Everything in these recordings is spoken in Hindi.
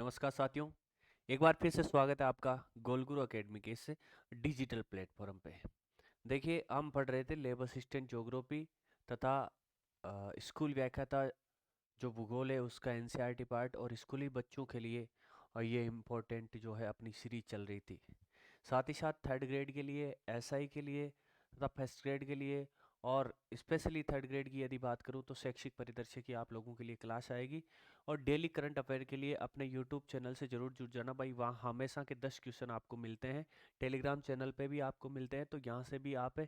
नमस्कार साथियों। एक बार फिर से स्वागत है आपका गोलगुरु एकेडमी के इस डिजिटल प्लेटफॉर्म पे। देखिए, हम पढ़ रहे थे लेबर असिस्टेंट ज्योग्राफी तथा स्कूल व्याख्याता जो भूगोल है उसका एनसीईआरटी पार्ट, और स्कूली बच्चों के लिए ये इम्पोर्टेंट जो है अपनी सीरीज चल रही थी। साथ ही साथ थर्ड ग्रेड के लिए, एसआई के लिए तथा फर्स्ट ग्रेड के लिए, और स्पेशली थर्ड ग्रेड की यदि बात करूँ तो शैक्षिक परिदृश्य की आप लोगों के लिए क्लास आएगी। और डेली करंट अफेयर के लिए अपने यूट्यूब चैनल से ज़रूर जुड़ जाना भाई, वहाँ हमेशा के 10 क्वेश्चन आपको मिलते हैं। टेलीग्राम चैनल पे भी आपको मिलते हैं, तो यहाँ से भी आप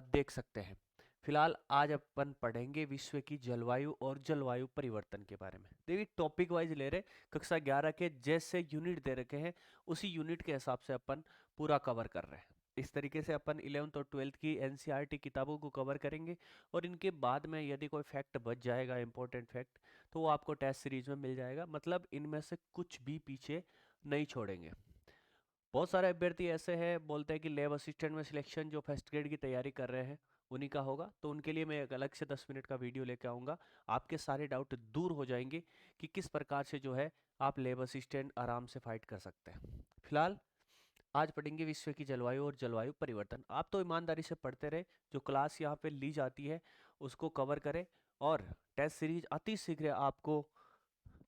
देख सकते हैं। फिलहाल आज अपन पढ़ेंगे विश्व की जलवायु और जलवायु परिवर्तन के बारे में। देखिए, टॉपिक वाइज ले रहे, कक्षा 11 के जैसे यूनिट दे रखे हैं उसी यूनिट के हिसाब से अपन पूरा कवर कर रहे हैं। इस तरीके से अपन 11th और 12th की एनसीईआरटी किताबों को कवर करेंगे, और इनके बाद में यदि कोई फैक्ट बच जाएगा, इंपॉर्टेंट फैक्ट, तो वो आपको टेस्ट सीरीज में मिल जाएगा। मतलब इनमें से कुछ भी पीछे नहीं छोड़ेंगे। बहुत सारे अभ्यर्थी ऐसे हैं बोलते हैं कि लैब असिस्टेंट में सिलेक्शन जो फर्स्ट ग्रेड की तैयारी कर रहे हैं उन्हीं का होगा, तो उनके लिए मैं एक अलग से 10 मिनट का वीडियो लेकर आऊँगा। आपके सारे डाउट दूर हो जाएंगे कि किस प्रकार से जो है आप लैब असिस्टेंट आराम से फाइट कर सकते हैं। फिलहाल आज पढ़ेंगे विश्व की जलवायु और जलवायु परिवर्तन। आप तो ईमानदारी से पढ़ते रहे, जो क्लास यहाँ पे ली जाती है उसको कवर करें, और टेस्ट सीरीज अति शीघ्र आपको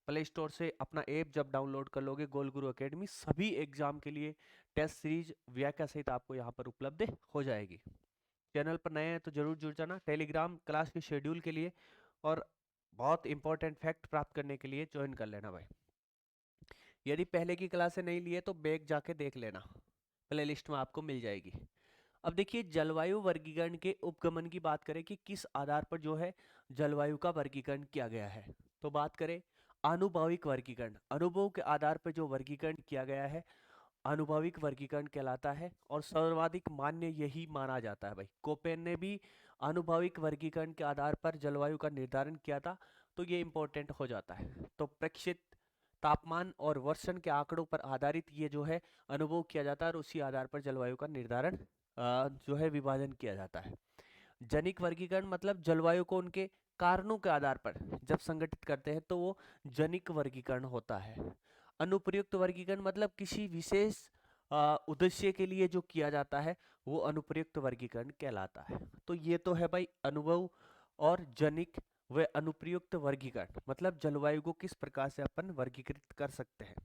प्ले स्टोर से अपना ऐप जब डाउनलोड कर लोगे गोल गुरु एकेडमी, सभी एग्जाम के लिए टेस्ट सीरीज व्याख्या सहित आपको यहाँ पर उपलब्ध हो जाएगी। चैनल पर नए हैं तो जरूर जुड़ जाना। टेलीग्राम क्लास के शेड्यूल के लिए और बहुत इंपॉर्टेंट फैक्ट प्राप्त करने के लिए ज्वाइन कर लेना भाई। यदि पहले की क्लासें नहीं लिए तो बैक जाके देख लेना, प्ले लिस्ट में आपको मिल जाएगी। अब देखिए, जलवायु वर्गीकरण के उपगमन की बात करें कि किस आधार पर जो है जलवायु का वर्गीकरण किया गया है, तो बात करें आनुभाविक वर्गीकरण। अनुभव के आधार पर जो वर्गीकरण किया गया है आनुभाविक वर्गीकरण कहलाता है, और सर्वाधिक मान्य यही माना जाता है भाई। कोपेन ने भी आनुभाविक वर्गीकरण के आधार पर जलवायु का निर्धारण किया था, तो ये इंपॉर्टेंट हो जाता है। तो प्रेक्षित तापमान और वर्षण के आंकड़ों पर आधारित ये जो है अनुभव किया जाता है, और उसी आधार पर जलवायु का निर्धारण जो है विभाजन किया जाता है। जनिक वर्गीकरण मतलब जलवायु को उनके कारणों के आधार पर जब संगठित करते हैं तो वो जनिक वर्गीकरण होता है। अनुप्रयुक्त वर्गीकरण मतलब किसी विशेष उद्देश्य के लिए जो किया जाता है वो अनुप्रयुक्त वर्गीकरण कहलाता है। तो ये तो है भाई अनुभव और जनिक व अनुप्रयुक्त वर्गीकरण, मतलब जलवायु को किस प्रकार से अपन वर्गीकृत कर सकते हैं।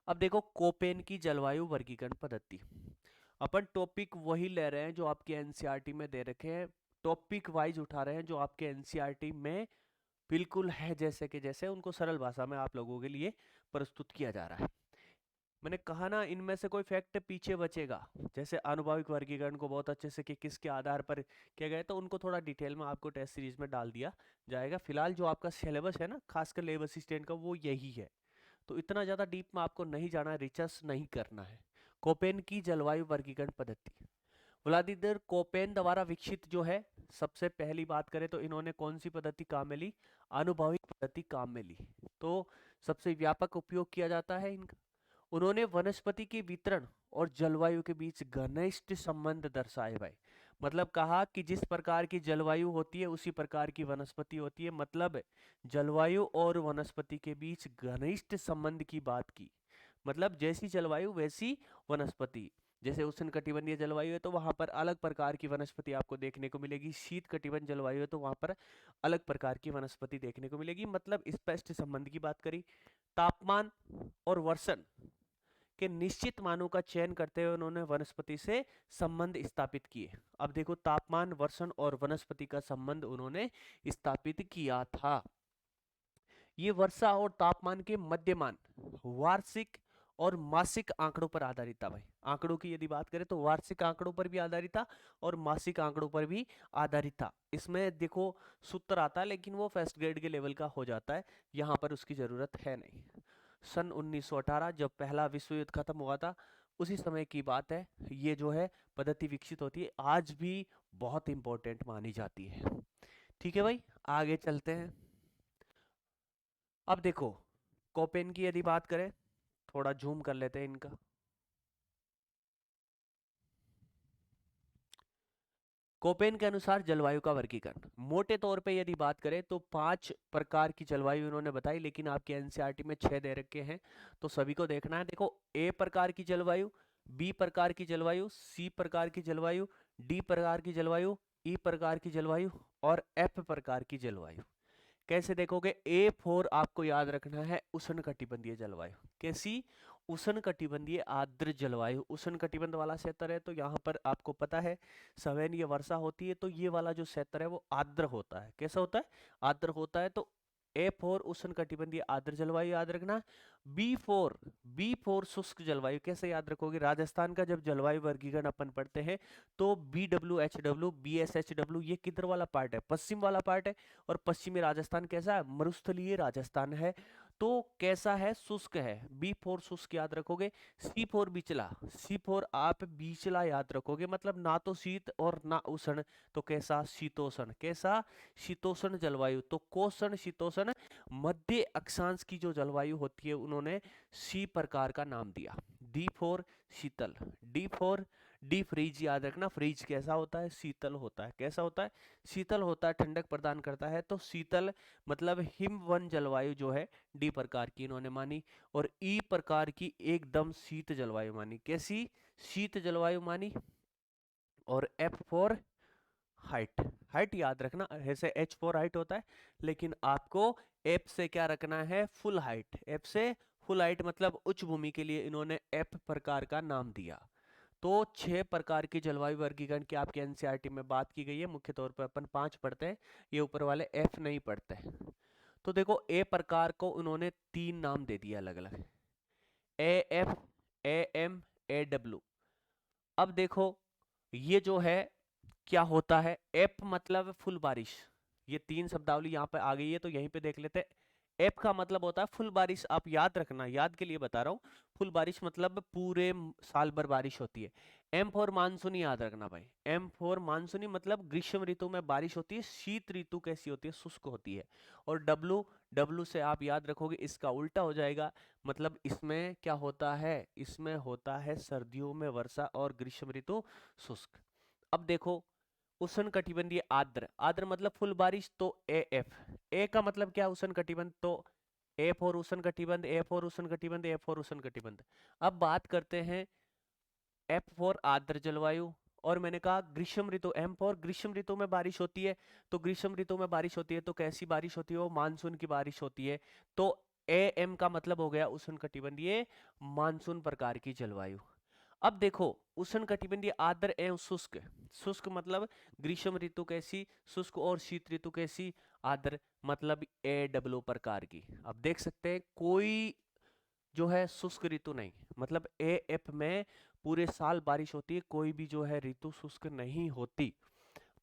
अब देखो, कोपेन की जलवायु वर्गीकरण पद्धति। अपन टॉपिक वही ले रहे हैं जो आपके एनसीईआरटी में दे रखे हैं, टॉपिक वाइज उठा रहे हैं जो आपके एनसीईआरटी में बिल्कुल है, जैसे कि जैसे उनको सरल भाषा में आप लोगों के लिए प्रस्तुत किया जा रहा है। मैंने कहा ना, इनमें से कोई फैक्ट पीछे बचेगा, जैसे आनुभाविक वर्गीकरण को बहुत अच्छे से कि किसके आधार पर किया गया, तो उनको थोड़ा डिटेल में आपको टेस्ट सीरीज में डाल दिया जाएगा। फिलहाल जो आपका सिलेबस है ना, खासकर लेबर असिस्टेंट का, वो यही है, तो इतना ज़्यादा डीप में आपको नहीं जाना, रिसर्च नहीं करना है। कोपेन की जलवायु वर्गीकरण पद्धति व्लादिमीर कोपेन द्वारा विकसित जो है, सबसे पहली बात करें तो इन्होंने कौन सी पद्धति काम में ली, आनुभाविक पद्धति काम में ली, तो सबसे व्यापक उपयोग किया जाता है इनका। उन्होंने वनस्पति के वितरण और जलवायु के बीच घनिष्ठ संबंध दर्शाए भाई। मतलब कहा कि जिस प्रकार की जलवायु होती है उसी प्रकार की वनस्पति होती है, मतलब जलवायु और वनस्पति के बीच घनिष्ठ संबंध की बात की। मतलब जैसी जलवायु वैसी वनस्पति। जैसे उष्ण कटिबंधीय जलवायु है तो वहां पर अलग प्रकार की वनस्पति आपको देखने को मिलेगी, शीत कटिबंध जलवायु है तो वहां पर अलग प्रकार की वनस्पति देखने को मिलेगी, मतलब स्पष्ट संबंध की बात करी। तापमान और वर्षण के निश्चित मानों का चयन करते हुए उन्होंने वनस्पति से संबंध स्थापित किए। अब देखो, तापमान, वर्षण और वनस्पति का संबंध उन्होंने स्थापित किया था। ये वर्षा और तापमान के मध्यमान वार्षिक और मासिक आंकड़ों पर आधारित था भाई। आंकड़ों की यदि बात करें तो वार्षिक आंकड़ों पर भी आधारित था और मासिक आंकड़ों पर भी आधारित था। इसमें देखो सूत्र आता है, लेकिन वो फर्स्ट ग्रेड के लेवल का हो जाता है, यहाँ पर उसकी जरूरत है नहीं। सन 1918 जब पहला विश्व युद्ध खत्म हुआ था, उसी समय की बात है, ये जो है पद्धति विकसित होती है, आज भी बहुत इंपॉर्टेंट मानी जाती है। ठीक है भाई, आगे चलते हैं। अब देखो, कोपेन की यदि बात करें, थोड़ा जूम कर लेते हैं इनका। कोपेन के अनुसार जलवायु का वर्गीकरण मोटे तौर पे यदि बात करें तो 5 प्रकार की जलवायु इन्होंने बताई, लेकिन आपके एनसीईआरटी में 6 दे रखे हैं तो सभी को देखना है। देखो, ए प्रकार की जलवायु, बी प्रकार की जलवायु, सी प्रकार की जलवायु, डी प्रकार की जलवायु, ई प्रकार की जलवायु और एफ प्रकार की जलवायु। कैसे देखोगे? A4 आपको याद रखना है, उष्णकटिबंधीय जलवायु। कैसी? उष्णकटिबंधीय आर्द्र जलवायु। उष्णकटिबंध वाला क्षेत्र है तो यहाँ पर आपको पता है सवैनीय वर्षा होती है, तो ये वाला जो क्षेत्र है वो आर्द्र होता है। कैसा होता है? आर्द्र होता है। तो A4 उष्णकटिबंधीय आर्द्र जलवायु याद रखना। B4 शुष्क जलवायु। कैसे याद रखोगे? राजस्थान का जब जलवायु वर्गीकरण अपन पढ़ते हैं तो BWHW, BSHW ये किधर वाला पार्ट है? पश्चिम वाला पार्ट है। और पश्चिमी राजस्थान कैसा है? मरुस्थलीय राजस्थान है। तो कैसा है? शुष्क है। B4 शुष्क याद रखोगे। C4 बिचला। C4 आप बिचला याद रखोगे, मतलब ना तो शीत और ना उष्ण, तो कैसा? शीतोष्ण। कैसा? शीतोष्ण जलवायु। तो कोष्ण, शीतोष्ण, मध्य अक्षांश की जो जलवायु होती है उन्होंने C प्रकार का नाम दिया। D4 शीतल। D4 डी फ्रीज याद रखना। फ्रीज कैसा होता है? शीतल होता है। कैसा होता है? शीतल होता है, ठंडक प्रदान करता है। तो शीतल मतलब हिमवन जलवायु जो है डी प्रकार की इन्होंने मानी। और ई प्रकार की एकदम शीत जलवायु मानी। कैसी? शीत जलवायु मानी। और F4 हाइट। हाइट याद रखना, ऐसे H4 हाइट होता है, लेकिन आपको F से क्या रखना है? Full height. F से फुल हाइट मतलब उच्च भूमि के लिए इन्होंने F प्रकार का नाम दिया। तो 6 प्रकार की जलवायु वर्गीकरण की आपके एनसीईआरटी में बात की गई है। मुख्य तौर पर अपन 5 पढ़ते हैं, ये ऊपर वाले F नहीं पढ़ते हैं। तो देखो, ए प्रकार को उन्होंने 3 नाम दे दिए अलग अलग। AF, AM, AW। अब देखो, ये जो है क्या होता है? एप मतलब फुल बारिश। ये 3 शब्दावली यहाँ पे आ गई है तो यहीं पे देख लेते हैं। एप का मतलब होता है फुल बारिश। आप याद रखना, याद के लिए बता रहा हूँ। फुल बारिश मतलब पूरे साल भर बारिश होती है। M4 मानसूनी याद रखना भाई। M4 मानसूनी मतलब ग्रीष्म ऋतु में बारिश होती है। शीत ऋतु कैसी होती है? शुष्क होती है। और W से आप याद रखोगे इसका उल्टा हो जाएगा, मतलब इसमें क्या होता है? इसमें होता है सर्दियों में वर्षा और ग्रीष्म ऋतु शुष्क। अब देखो, उष्ण कटिबंधीय आर्द्र। आर्द्र मतलब फुल बारिश, तो AF। ए का मतलब क्या? उष्ण कटिबंध। तो A4 उष्ण कटिबंध, A4 उष्ण कटिबंध, A4 उष्ण कटिबंध। अब बात करते हैं F4 आर्द्र जलवायु। और मैंने कहा ग्रीष्म ऋतु, M4 ग्रीष्म ऋतु में बारिश होती है। तो ग्रीष्म ऋतु में बारिश होती है तो कैसी बारिश होती है? वो मानसून की बारिश होती है। तो AM का मतलब हो गया उष्ण कटिबंधीय मानसून प्रकार की जलवायु। अब देखो, उष्ण कटिबंधीय आर्द्र एवं शुष्क। शुष्क मतलब ग्रीष्म ऋतु कैसी? शुष्क। और शीत ऋतु कैसी? आर्द्र। मतलब AW प्रकार की। अब देख सकते हैं कोई जो है शुष्क ऋतु नहीं, मतलब AF में पूरे साल बारिश होती है, कोई भी जो है ऋतु शुष्क नहीं होती।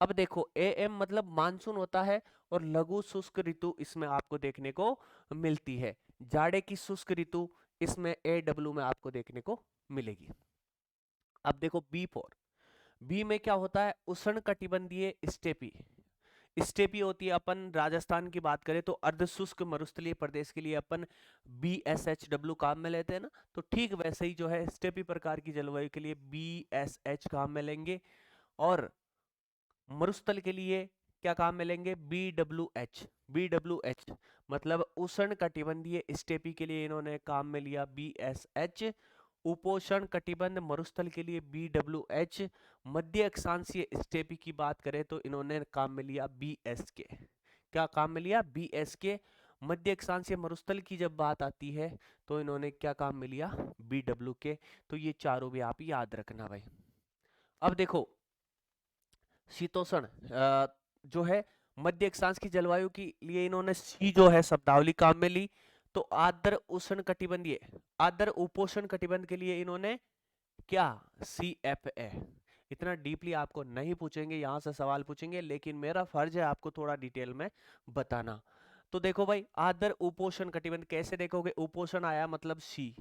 अब देखो, AM मतलब मानसून होता है और लघु शुष्क ऋतु इसमें आपको देखने को मिलती है। जाड़े की शुष्क ऋतु इसमें AW में आपको देखने को मिलेगी। अब देखो B4। बी में क्या होता है? उष्ण कटिबंधीय स्टेपी। स्टेपी होती है, अपन राजस्थान की बात करें तो अर्ध शुष्क मरुस्थलीय प्रदेश के लिए अपन BSHW काम में लेते हैं ना, तो ठीक वैसे ही जो है स्टेपी प्रकार की जलवायु के लिए BSH काम में लेंगे। और मरुस्थल के लिए क्या काम में लेंगे? BWH मतलब उष्ण कटिबंधीय स्टेपी के लिए इन्होंने काम में लिया BSH। उपोष्ण कटिबंध मरुस्थल के लिए BWH। मध्य अक्षांशीय स्टेपी की बात करें तो इन्होंने काम में लिया BSK। क्या काम में लिया? BSK। मध्य अक्षांशीय मरुस्थल की जब बात आती है तो इन्होंने क्या काम में लिया? BWK। तो ये चारों भी आप याद रखना भाई। अब देखो, शीतोष्ण जो है मध्य अक्षांश की जलवायु के लिए इन्होंने सी जो है शब्दावली काम में ली। तो आर्द्र उष्ण कटिबंधीय, आर्द्र उपोष्ण कटिबंध के लिए इन्होंने क्या? CFA। इतना डीपली आपको नहीं पूछेंगे, यहां से सवाल पूछेंगे, लेकिन मेरा फर्ज है आपको थोड़ा डिटेल में बताना। तो देखो भाई, आर्द्र उपोष्ण कटिबंध कैसे देखोगे? उपोष्ण आया मतलब सी,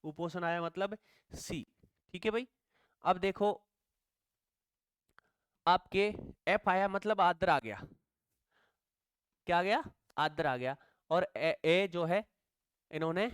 उपोष्ण आया मतलब सी। ठीक है भाई। अब देखो, आपके F आया मतलब आर्द्र आ गया। क्या आ गया? आर्द्र आ गया। और ए जो है इन्होंने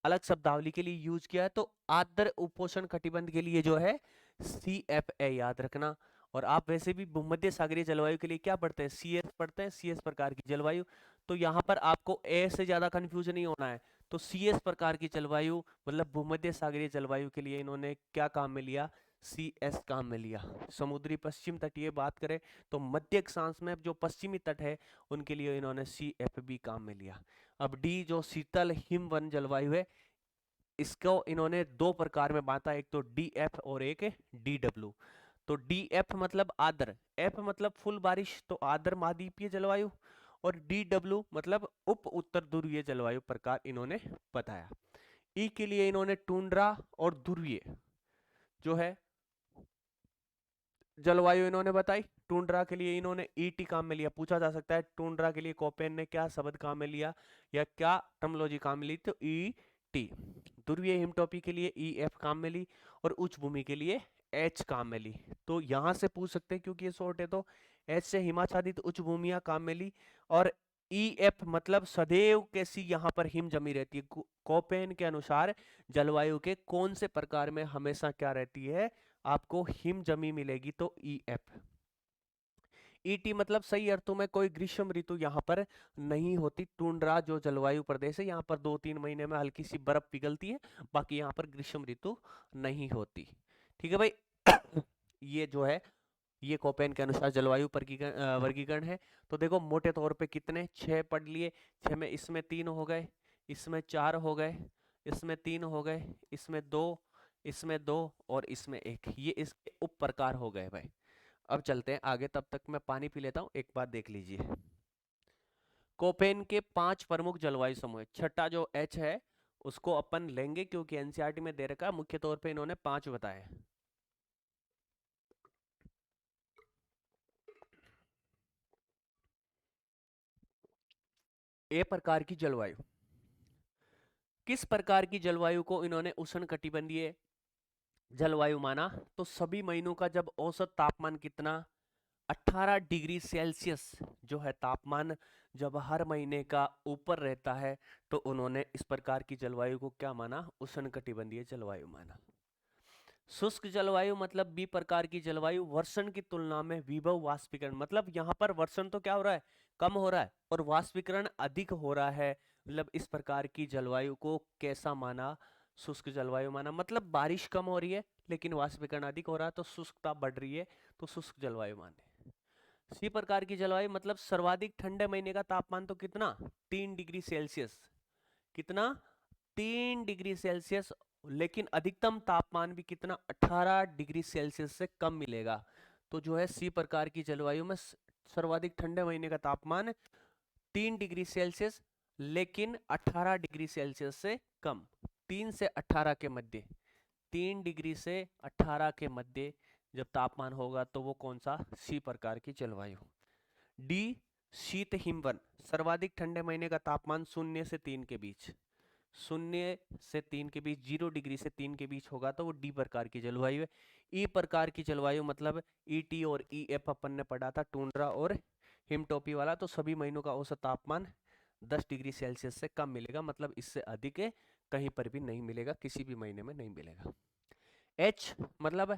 अलग शब्दावली के लिए यूज किया है, तो आर्द्र उपोष्ण कटिबंध के लिए जो है CFA याद रखना। और आप वैसे भी भूमध्य सागरीय जलवायु के लिए क्या पढ़ते हैं, CS पढ़ते हैं, CS प्रकार की जलवायु। तो यहाँ पर आपको ए से ज्यादा कंफ्यूज नहीं होना है। तो CS प्रकार की जलवायु मतलब भूमध्य सागरीय जलवायु के लिए इन्होंने क्या काम में लिया, CS काम में लिया। समुद्री पश्चिम तटीय बात करें तो मध्य अक्षांश में जो पश्चिमी तट है उनके लिए इन्होंने CFB काम में लिया। अब डी जो शीतल हिमवन जलवायु है, इसको इन्होंने दो प्रकार में बांटा, एक तो DF और एक DW। तो DF मतलब आर्द्र, F मतलब फुल बारिश तो आर्द्र महाद्वीपीय जलवायु, और DW मतलब उप उत्तर ध्रुवीय जलवायु प्रकार इन्होंने बताया। ई के लिए इन्होंने टुंड्रा और ध्रुवीय जो है जलवायु इन्होंने बताई। टुंड्रा के लिए इन्होंने ET काम में लिया। पूछा जा सकता है टुंड्रा के लिए कोपेन ने क्या शब्द काम में लिया या क्या टर्मोलॉजी काम में ली, तो ET। ध्रुवीय हिमटॉपी के लिए EF काम में ली और उच्च भूमि के लिए H काम में ली। तो यहां से पूछ सकते हैं क्योंकि ये शॉर्ट है, तो H से हिमाच्छादित उच्च भूमियां काम में ली, और EF मतलब सदैव कैसी यहाँ पर हिम जमी रहती है। कोपेन के अनुसार जलवायु के कौन से प्रकार में हमेशा क्या रहती है, आपको हिम जमी मिलेगी, तो EF। ET मतलब सही अर्थों में कोई ग्रीष्म ऋतु यहाँ पर नहीं होती। टुंड्रा जो जलवायु प्रदेश है यहाँ पर 2-3 महीने में हल्की सी बर्फ पिघलती है, बाकी यहाँ पर ग्रीष्म ऋतु नहीं होती। ठीक है भाई। ये जो है ये कोपेन के अनुसार जलवायु वर्गीकरण है। तो देखो मोटे तौर पे कितने 6 पढ़ लिए, 6 में इसमें 3 हो गए, इसमें 4 हो गए, इसमें 3 हो गए, इसमें 2, इसमें 2 और इसमें 1। ये इसके उप प्रकार हो गए भाई। अब चलते हैं आगे, तब तक मैं पानी पी लेता हूँ। एक बात देख लीजिए, कोपेन के 5 प्रमुख जलवायु समूह, छठा जो H है उसको अपन लेंगे क्योंकि एनसीईआरटी में दे रखा है। मुख्य तौर पे इन्होंने 5 बताए। ए प्रकार की जलवायु, किस प्रकार की जलवायु को इन्होंने उष्णकटिबंधीय जलवायु माना, तो सभी महीनों का जब औसत तापमान कितना 18 डिग्री सेल्सियस जो है तापमान जब हर महीने का ऊपर रहता है, तो उन्होंने इस प्रकार की जलवायु को क्या माना, उष्णकटिबंधीय जलवायु माना। शुष्क जलवायु मतलब बी प्रकार की जलवायु, वर्षण की तुलना में विभव वाष्पीकरण, मतलब यहाँ पर वर्षण तो क्या हो रहा है, कम हो रहा है, और वाष्पीकरण अधिक हो रहा है। मतलब इस प्रकार की जलवायु को कैसा माना, शुष्क जलवायु माना। मतलब बारिश कम हो रही है लेकिन वाष्पीकरण अधिक हो रहा है, तो शुष्कता बढ़ रही है, तो शुष्क जलवायु माने। सी प्रकार की जलवायु मतलब सर्वाधिक ठंडे महीने का तापमान तो कितना 3 डिग्री सेल्सियस, कितना 3 डिग्री सेल्सियस, लेकिन अधिकतम तापमान भी कितना 18 डिग्री सेल्सियस से कम मिलेगा। तो जो है सी प्रकार की जलवायु में सर्वाधिक ठंडे महीने का तापमान 3 डिग्री सेल्सियस लेकिन 18 डिग्री सेल्सियस से कम। 3 से 18 के मध्य, 3 डिग्री से 18 के मध्य जब तापमान होगा तो वो कौन सा, सी प्रकार की जलवायु। डी शीत हिमवन, सर्वाधिक ठंडे महीने का तापमान 0 से 3 के बीच, 0 से 3 के बीच, 0 डिग्री से 3 के बीच होगा तो वो डी प्रकार की जलवायु है। ई प्रकार की जलवायु मतलब ET और EF अपन ने पढ़ा था, टुंड्रा और हिमटॉपी वाला। तो सभी महीनों का औसत तापमान 10 डिग्री सेल्सियस से कम मिलेगा, मतलब इससे अधिक कहीं पर भी नहीं मिलेगा, किसी भी महीने में नहीं मिलेगा। H मतलब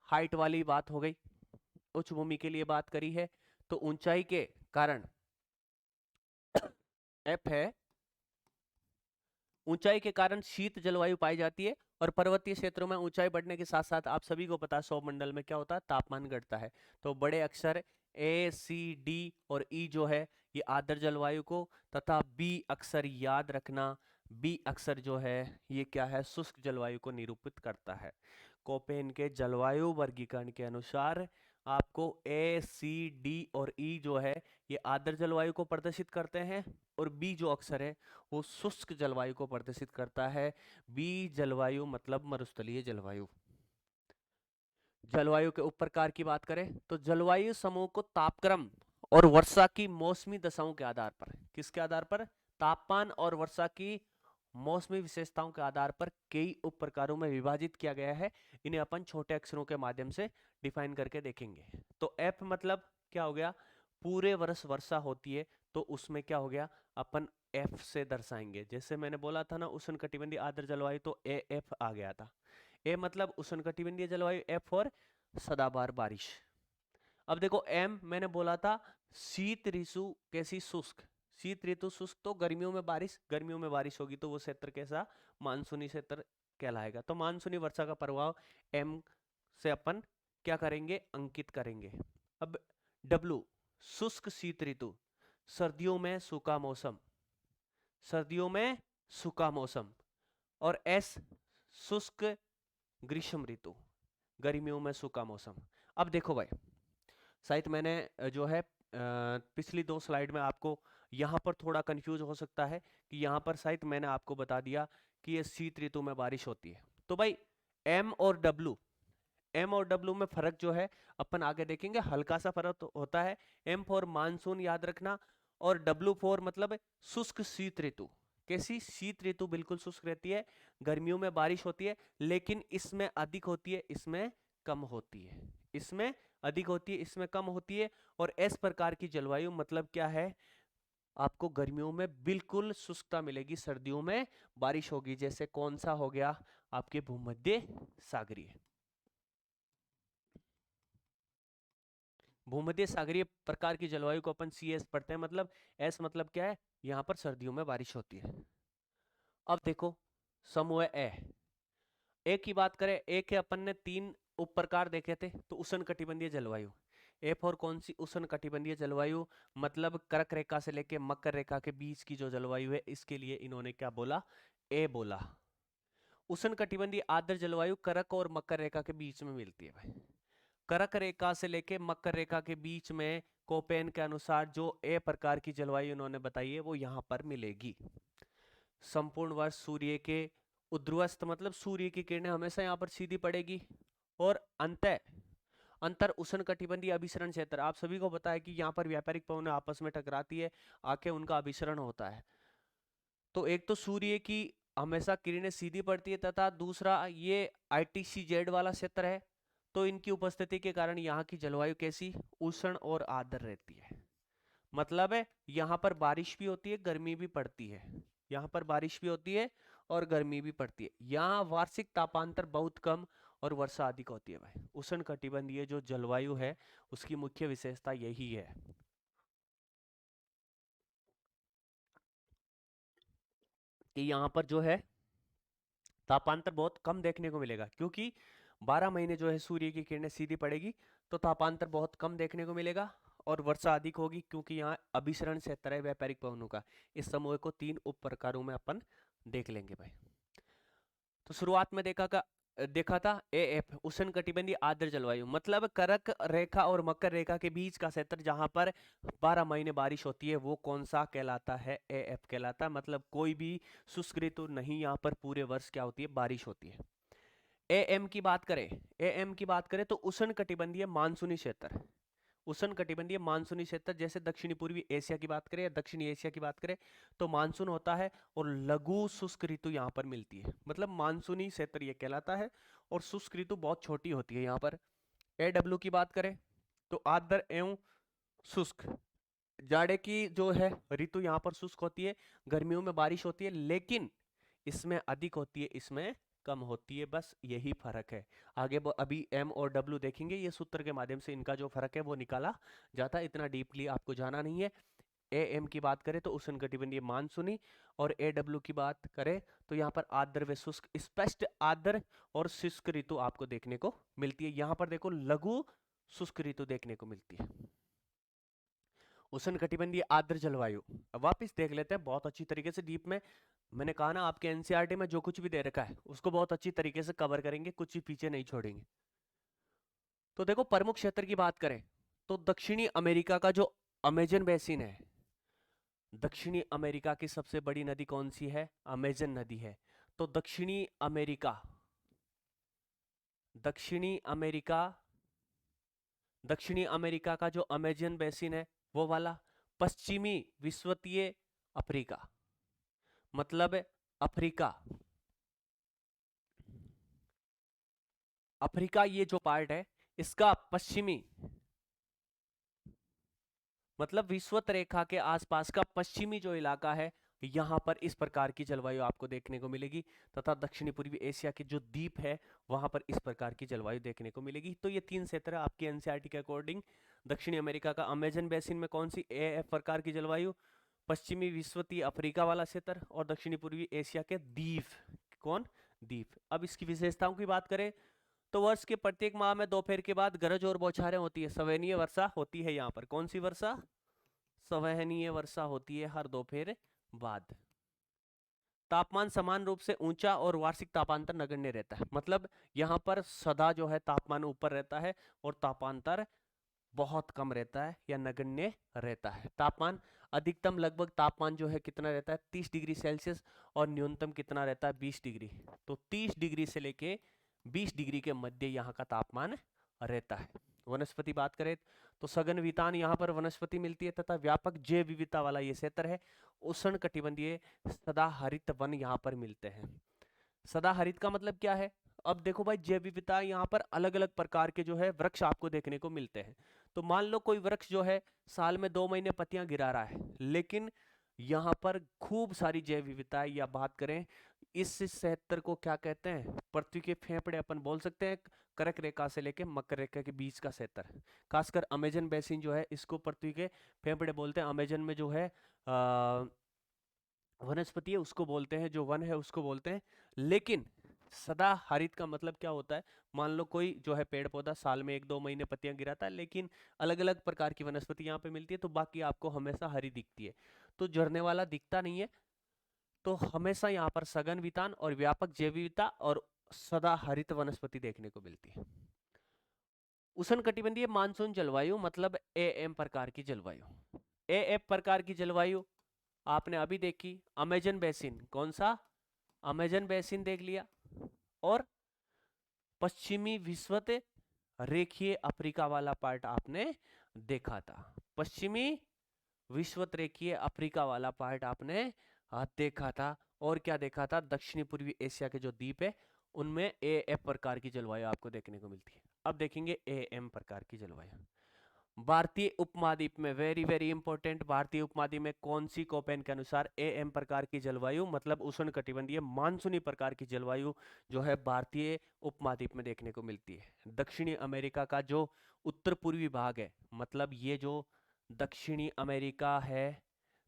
हाइट वाली बात हो गई, उच्च भूमि के लिए बात करी है, तो ऊंचाई के कारण F है, ऊंचाई के कारण शीत जलवायु पाई जाती है, और पर्वतीय क्षेत्रों में ऊंचाई बढ़ने के साथ साथ आप सभी को पता है सौरमंडल में क्या होता है, तापमान घटता है। तो बड़े अक्षर A, C, D और E जो है ये आर्द्र जलवायु को, तथा B अक्षर याद रखना, B अक्षर जो है ये क्या है, शुष्क जलवायु को निरूपित करता है। कोपेन के जलवायु वर्गीकरण के अनुसार आपको A, C, D और E जो है ये आर्द्र जलवायु को प्रदर्शित करते हैं, और B जो अक्षर है वो शुष्क जलवायु को प्रदर्शित करता है। बी जलवायु मतलब मरुस्थलीय जलवायु। जलवायु के उप प्रकार की बात करें तो जलवायु समूह को तापक्रम और वर्षा की मौसमी दशाओं के आधार पर, किसके आधार पर, तापमान और वर्षा की मौसमी विशेषताओं के आधार पर कई उप प्रकारों में विभाजित किया गया है। इन्हें अपन छोटे अक्षरों के माध्यम से डिफाइन करके देखेंगे। तो एफ मतलब क्या हो गया, पूरे वर्ष वर्षा होती है, तो उसमें क्या हो गया, अपन एफ से दर्शाएंगे। जैसे मैंने बोला था ना उष्णकटिबंधीय आर्द्र जलवायु, तो एफ आ गया था। ए मतलब उष्णकटिबंधीय जलवायु, एफ और सदाबहार बारिश। अब देखो एम मैंने बोला था शीत ऋतु कैसी, शुष्क। शीत ऋतु शुष्क, तो गर्मियों में बारिश होगी तो वो क्षेत्र कैसा, मानसूनी क्षेत्र कहलाएगा। तो मानसूनी वर्षा का प्रभाव एम से अपन क्या करेंगे, अंकित करेंगे। अब डब्लू शुष्क शीत ऋतु, सर्दियों में सूखा मौसम, सर्दियों में सूखा मौसम। और एस शुष्क ग्रीष्म ऋतु, गर्मियों में सूखा मौसम। अब देखो भाई, शायद मैंने जो है पिछली 2 स्लाइड में आपको यहाँ पर थोड़ा कंफ्यूज हो सकता है कि यहाँ पर शायद मैंने आपको बता दिया कि ये शीत ऋतु में बारिश होती है। तो भाई एम और डब्लू में फर्क जो है अपन आगे देखेंगे, हल्का सा फर्क तो होता है। एम फॉर मानसून याद रखना, और डब्लू फॉर मतलब शुष्क शीत ऋतु। कैसी, शीत ऋतु बिल्कुल शुष्क रहती है, गर्मियों में बारिश होती है, लेकिन इसमें अधिक होती है, इसमें कम होती है, इसमें अधिक होती है, इसमें कम होती है। और इस प्रकार की जलवायु मतलब क्या है, आपको गर्मियों में बिल्कुल शुष्कता मिलेगी, सर्दियों में बारिश होगी। जैसे कौन सा हो गया, आपके भूमध्य सागरीय। भूमध्य सागरीय प्रकार की जलवायु को अपन सी एस पढ़ते हैं, मतलब एस मतलब क्या है, यहाँ पर सर्दियों में बारिश होती है। अब देखो समूह ए की बात करें, ए के अपन ने 3 उप प्रकार देखे थे। तो उष्ण कटिबंधीय जलवायु, ए फॉर कौन सी, उष्ण कटिबंधीय जलवायु, मतलब कर्क रेखा से लेके मकर रेखा के बीच की जो जलवायु है, इसके लिए इन्होंने क्या बोला, ए बोला। उष्ण कटिबंधीय आर्द्र जलवायु कर्क और मकर रेखा के बीच में मिलती है भाई। कर्क रेखा से लेके मकर रेखा के बीच में कोपेन के अनुसार जो ए प्रकार की जलवायु उन्होंने बताई है वो यहां पर मिलेगी। संपूर्ण वर्ष सूर्य के उद्ध्वस्त, मतलब सूर्य की किरणें हमेशा यहाँ पर सीधी पड़ेगी। और अंतर उष्ण कटिबंधीय अभिसरण क्षेत्र, आप सभी को पता है कि यहाँ पर व्यापारिक पवनें आपस में टकराती है, आके उनका अभिसरण होता है। तो एक तो सूर्य की हमेशा किरणें सीधी पड़ती है, तथा दूसरा ये ITCZ वाला क्षेत्र है। तो इनकी उपस्थिति के कारण यहाँ की जलवायु कैसी, उष्ण और आर्द्र रहती है। मतलब है यहाँ पर बारिश भी होती है, गर्मी भी पड़ती है, यहाँ पर बारिश भी होती है और गर्मी भी पड़ती है। यहाँ वार्षिक तापांतर बहुत कम और वर्षा अधिक होती है भाई। उष्ण कटिबंधीय जो जलवायु है उसकी मुख्य विशेषता यही है कि यहाँ पर जो है तापांतर बहुत कम देखने को मिलेगा, क्योंकि 12 महीने जो है सूर्य की किरणें सीधी पड़ेगी, तो तापांतर बहुत कम देखने को मिलेगा और वर्षा अधिक होगी, क्योंकि यहाँ अभिसरण क्षेत्र है व्यापारिक पवनों का। इस समूह को 3 उप प्रकारों में अपन देख लेंगे भाई। तो शुरुआत में देखा था एएफ उष्ण कटिबंधीय आर्द्र जलवायु, मतलब कर्क रेखा और मकर रेखा के बीच का क्षेत्र जहां पर 12 महीने बारिश होती है, वो कौन सा कहलाता है, एएफ कहलाता है। मतलब कोई भी शुष्क ऋतु नहीं, यहाँ पर पूरे वर्ष क्या होती है, बारिश होती है। एएम की बात करें तो उष्ण कटिबंधीय मानसूनी क्षेत्र, उष्ण कटिबंधीय मानसूनी क्षेत्र, जैसे दक्षिणी पूर्वी एशिया की बात करें या दक्षिणी एशिया की बात करें तो मानसून होता है और लघु शुष्क ऋतु यहाँ पर मिलती है। मतलब मानसूनी क्षेत्र ये कहलाता है और शुष्क ऋतु बहुत छोटी होती है यहाँ पर। एडब्ल्यू की बात करें तो आर्द्र एवं शुष्क, जाड़े की जो है ऋतु यहाँ पर शुष्क होती है, गर्मियों में बारिश होती है, लेकिन इसमें अधिक होती है, इसमें कम होती है, बस यही फर्क है। आगे अभी एम और डब्ल्यू देखेंगे, ये सूत्र के माध्यम से इनका जो फर्क है वो निकाला जाता है, इतना डीपली आपको जाना नहीं है। ए एम की बात करें तो उष्ण कटिबंधीय मानसूनी, और ए डब्ल्यू की बात करें तो यहाँ पर आर्द्र व शुष्क, स्पष्ट आर्द्र और शुष्क ऋतु आपको देखने को मिलती है। यहाँ पर देखो लघु शुष्क ऋतु देखने को मिलती है। उष्ण कटिबंधीय आर्द्र जलवायु, अब वापिस देख लेते हैं बहुत अच्छी तरीके से डीप में। मैंने कहा ना आपके एनसीईआरटी में जो कुछ भी दे रखा है उसको बहुत अच्छी तरीके से कवर करेंगे, कुछ भी पीछे नहीं छोड़ेंगे। तो देखो प्रमुख क्षेत्र की बात करें तो दक्षिणी अमेरिका का जो अमेजन बेसिन है, दक्षिणी अमेरिका की सबसे बड़ी नदी कौन सी है, अमेजन नदी है। तो दक्षिणी अमेरिका दक्षिणी अमेरिका का जो अमेजन बेसिन है वो वाला, पश्चिमी विषुवतीय अफ्रीका, मतलब अफ्रीका, अफ्रीका ये जो पार्ट है इसका पश्चिमी, मतलब विषुवत रेखा के आसपास का पश्चिमी जो इलाका है यहाँ पर इस प्रकार की जलवायु आपको देखने को मिलेगी, तथा दक्षिणी पूर्वी एशिया के जो द्वीप है वहां पर इस प्रकार की जलवायु देखने को मिलेगी। तो ये 3 क्षेत्र है आपके एनसीईआरटी के अकॉर्डिंग। दक्षिणी अमेरिका का अमेजन बेसिन में कौन सी एएफ प्रकार की जलवायु, पश्चिमी विषुवतीय अफ्रीका वाला क्षेत्र, और दक्षिणी पूर्वी एशिया के द्वीप, कौन, द्वीप। अब इसकी विशेषताओं की बात करें तो वर्ष के प्रत्येक माह में दोपहर के बाद गरज और बौछारें होती है, सवहनीय वर्षा होती है। यहाँ पर कौन सी वर्षा, सवहनीय वर्षा होती है हर दोपहर बाद। तापमान समान रूप से ऊंचा और वार्षिक तापांतर नगण्य रहता है, मतलब यहाँ पर सदा जो है तापमान ऊपर रहता है और तापांतर बहुत कम रहता है या नगण्य रहता है। तापमान अधिकतम लगभग तापमान जो है कितना रहता है 30 डिग्री सेल्सियस, और न्यूनतम कितना रहता है 20 डिग्री। तो 30 डिग्री से लेके 20 डिग्री के मध्य यहाँ का तापमान रहता है। वनस्पति बात करें तो सघन वितान यहाँ पर वनस्पति मिलती है, तथा व्यापक जैव विविधता वाला ये क्षेत्र है। उष्ण कटिबंधीय सदाहरित वन यहाँ पर मिलते हैं। सदाहरित का मतलब क्या है, अब देखो भाई जैव विविधता यहाँ पर अलग अलग प्रकार के जो है वृक्ष आपको देखने को मिलते हैं। तो मान लो कोई वृक्ष जो है साल में 2 महीने पत्तियां गिरा रहा है, लेकिन यहाँ पर खूब सारी जैव विविधता है। या बात करें इस क्षेत्र को क्या कहते हैं, पृथ्वी के फेफड़े अपन बोल सकते हैं। कर्क रेखा से लेके मकर रेखा के बीच का क्षेत्र, खासकर अमेजन बेसिन जो है इसको पृथ्वी के फेफड़े बोलते हैं। अमेजन में जो है वनस्पति है उसको बोलते हैं, जो वन है उसको बोलते हैं। लेकिन सदा हरित का मतलब क्या होता है, मान लो कोई जो है पेड़ पौधा साल में 1-2 महीने पत्तियां गिराता है, लेकिन अलग अलग प्रकार की वनस्पति यहाँ पे मिलती है, तो बाकी आपको हमेशा हरी दिखती है। तो झरने वाला दिखता नहीं है, तो हमेशा यहाँ पर सघन वितान और व्यापक जैव विविधता और सदा हरित वनस्पति देखने को मिलती है। उष्ण कटिबंधीय मानसून जलवायु मतलब एएम प्रकार की जलवायु। एएफ प्रकार की जलवायु आपने अभी देखी, अमेजन बेसिन, कौन सा, अमेजन बेसिन देख लिया, और पश्चिमी विषुवत रेखीय अफ्रीका वाला पार्ट आपने देखा था। पश्चिमी विषुवत रेखीय अफ्रीका वाला पार्ट आपने देखा था। और क्या देखा था, दक्षिणी पूर्वी एशिया के जो द्वीप है उनमें एएफ प्रकार की जलवायु आपको देखने को मिलती है। अब देखेंगे एएम प्रकार की जलवायु। भारतीय उपमहाद्वीप में, वेरी वेरी इंपॉर्टेंट, भारतीय उपमहाद्वीप में कौन सी कोपेन के अनुसार एएम प्रकार की जलवायु मतलब उष्ण कटिबंधीय मानसूनी प्रकार की जलवायु जो है भारतीय उपमहाद्वीप में देखने को मिलती है। दक्षिणी अमेरिका का जो उत्तर पूर्वी भाग है, मतलब ये जो दक्षिणी अमेरिका है,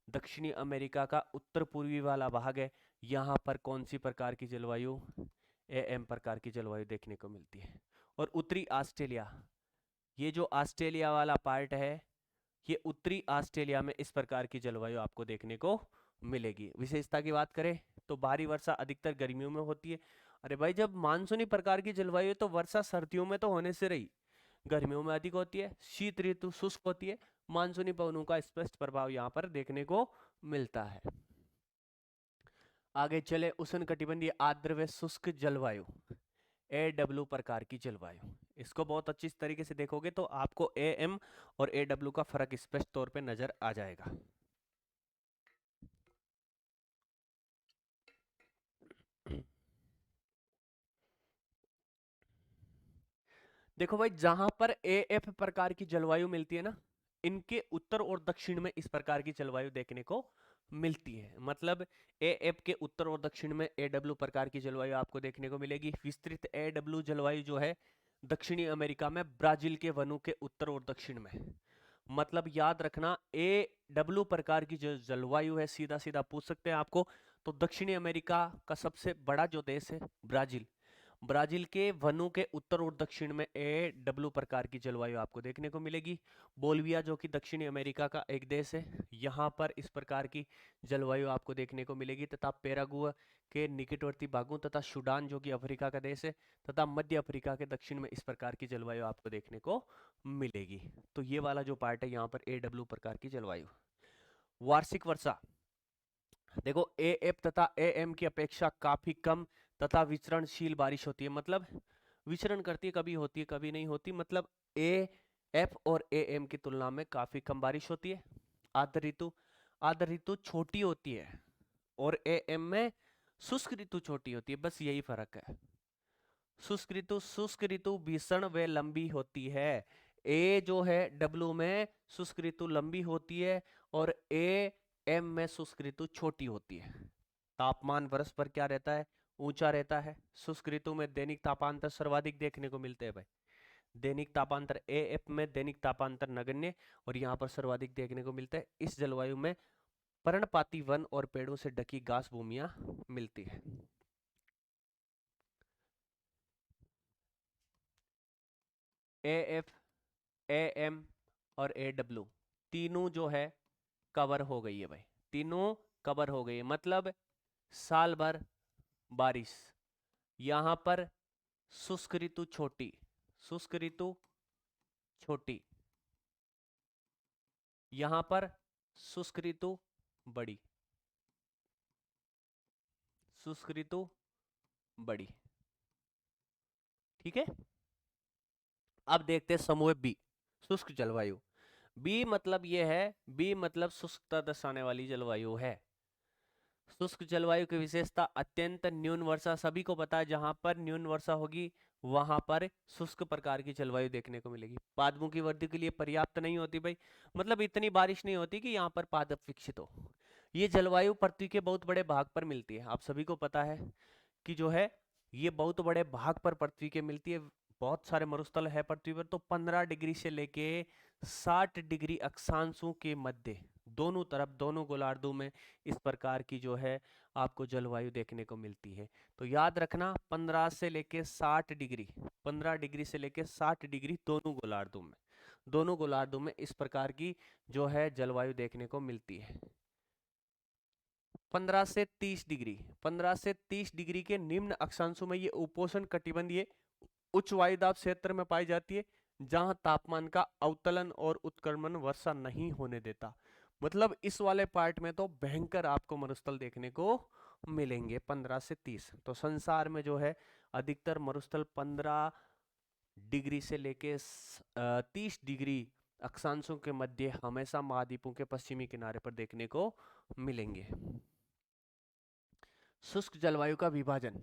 दक्षिणी अमेरिका का उत्तर पूर्वी वाला भाग है, यहाँ पर कौन सी प्रकार की जलवायु, एएम प्रकार की जलवायु देखने को मिलती है। और उत्तरी ऑस्ट्रेलिया, ये जो ऑस्ट्रेलिया वाला पार्ट है, ये उत्तरी ऑस्ट्रेलिया में इस प्रकार की जलवायु आपको देखने को मिलेगी। विशेषता की बात करें तो भारी वर्षा अधिकतर गर्मियों में होती है। अरे भाई जब मानसूनी प्रकार की जलवायु है तो वर्षा सर्दियों में तो होने से रही, गर्मियों में अधिक होती है। शीत ऋतु शुष्क होती है। मानसूनी पवनों का स्पष्ट प्रभाव यहाँ पर देखने को मिलता है। आगे चले, उष्ण कटिबंधीय आर्द्र व शुष्क जलवायु, एडब्ल्यू प्रकार की जलवायु। इसको बहुत अच्छी तरीके से देखोगे तो आपको एएम और एडब्ल्यू का फर्क स्पष्ट तौर पे नजर आ जाएगा। देखो भाई जहां पर एएफ प्रकार की जलवायु मिलती है ना, इनके उत्तर और दक्षिण में इस प्रकार की जलवायु देखने को मिलती है। मतलब एएफ के उत्तर और दक्षिण में एडब्ल्यू प्रकार की जलवायु आपको देखने को मिलेगी। विस्तृत एडब्ल्यू जलवायु जो है दक्षिणी अमेरिका में ब्राजील के वनों के उत्तर और दक्षिण में। मतलब याद रखना एडब्ल्यू प्रकार की जो जलवायु है, सीधा सीधा पूछ सकते हैं आपको, तो दक्षिणी अमेरिका का सबसे बड़ा जो देश है ब्राजील, ब्राजील के वनों के उत्तर और दक्षिण में एडब्ल्यू प्रकार की जलवायु आपको देखने को मिलेगी। बोलिविया जो कि दक्षिणी अमेरिका का एक देश है, यहाँ पर इस प्रकार की जलवायु आपको देखने को मिलेगी। तथा पैरागुआ के निकटवर्ती भागों तथा सूडान जो कि अफ्रीका का देश है, तथा मध्य अफ्रीका के दक्षिण में इस प्रकार की जलवायु आपको देखने को मिलेगी। तो ये वाला जो पार्ट है यहाँ पर एडब्ल्यू प्रकार की जलवायु। वार्षिक वर्षा, देखो एएफ तथा एएम की अपेक्षा काफी कम तथा विचरणशील बारिश होती है। मतलब विचरण करती है, कभी होती है कभी नहीं होती। मतलब एएफ और एएम की तुलना में काफी कम बारिश होती है। आर्द्र ऋतु, आर्द्र ऋतु छोटी होती है और एएम में शुष्क ऋतु छोटी होती है, बस यही फर्क है। शुष्क ऋतु भीषण व लंबी होती है। ए जो है डब्ल्यू में शुष्क ऋतु लंबी होती है और ए एम में शुष्क ऋतु छोटी होती है। तापमान वर्ष पर क्या रहता है, ऊंचा रहता है। शुष्क ऋतु में दैनिक तापांतर सर्वाधिक देखने को मिलते हैं भाई। दैनिक तापांतर एएफ में दैनिक तापांतर नगण्य और यहाँ पर सर्वाधिक देखने को मिलता है। इस जलवायु में पर्णपाती वन और पेड़ों से ढकी घास भूमियां मिलती है। एएफ, एएम और एडब्ल्यू तीनों जो है कवर हो गई है भाई, तीनों कवर हो गई है। मतलब साल भर बारिश, यहां पर शुष्क ऋतु छोटी, शुष्क ऋतु छोटी, यहां पर शुष्क ऋतु बड़ी, शुष्क ऋतु बड़ी। ठीक है, अब देखते हैं समूह बी, शुष्क जलवायु। बी मतलब ये है, बी मतलब शुष्कता दर्शाने वाली जलवायु है। शुष्क जलवायु की विशेषता अत्यंत न्यून वर्षा, सभी को पता है जहां पर न्यून वर्षा होगी वहां पर शुष्क प्रकार की जलवायु देखने को मिलेगी। पादपों की वृद्धि के लिए पर्याप्त नहीं होती भाई, मतलब इतनी बारिश नहीं होती कि यहाँ पर पादप विकसित हो। ये जलवायु पृथ्वी के बहुत बड़े भाग पर मिलती है, आप सभी को पता है कि जो है ये बहुत बड़े भाग पर पृथ्वी के मिलती है। बहुत सारे मरुस्थल है पृथ्वी पर, तो 15 डिग्री से लेके 60 डिग्री अक्षांशों के मध्य दोनों तरफ, दोनों गोलार्धों में इस प्रकार की जो है आपको जलवायु देखने को मिलती है। तो याद रखना 15 से लेके 60 डिग्री, 15 डिग्री से लेके 60 डिग्री दोनों गोलार्धों में, दोनों गोलार्धों में इस प्रकार की जो है जलवायु देखने को मिलती है। 15 से 30 डिग्री, 15 से 30 डिग्री के निम्न अक्षांशों में ये उपोष्ण कटिबंधीय उच्च वायुदाब क्षेत्र में पाई जाती है, जहां तापमान का अवतलन और उत्क्रमण वर्षा नहीं होने देता। मतलब इस वाले पार्ट में तो भयंकर आपको मरुस्थल देखने को मिलेंगे 15 से 30। तो संसार में जो है अधिकतर मरुस्थल 15 डिग्री से लेके 30 डिग्री अक्षांशों के मध्य हमेशा महाद्वीपों के पश्चिमी किनारे पर देखने को मिलेंगे। शुष्क जलवायु का विभाजन।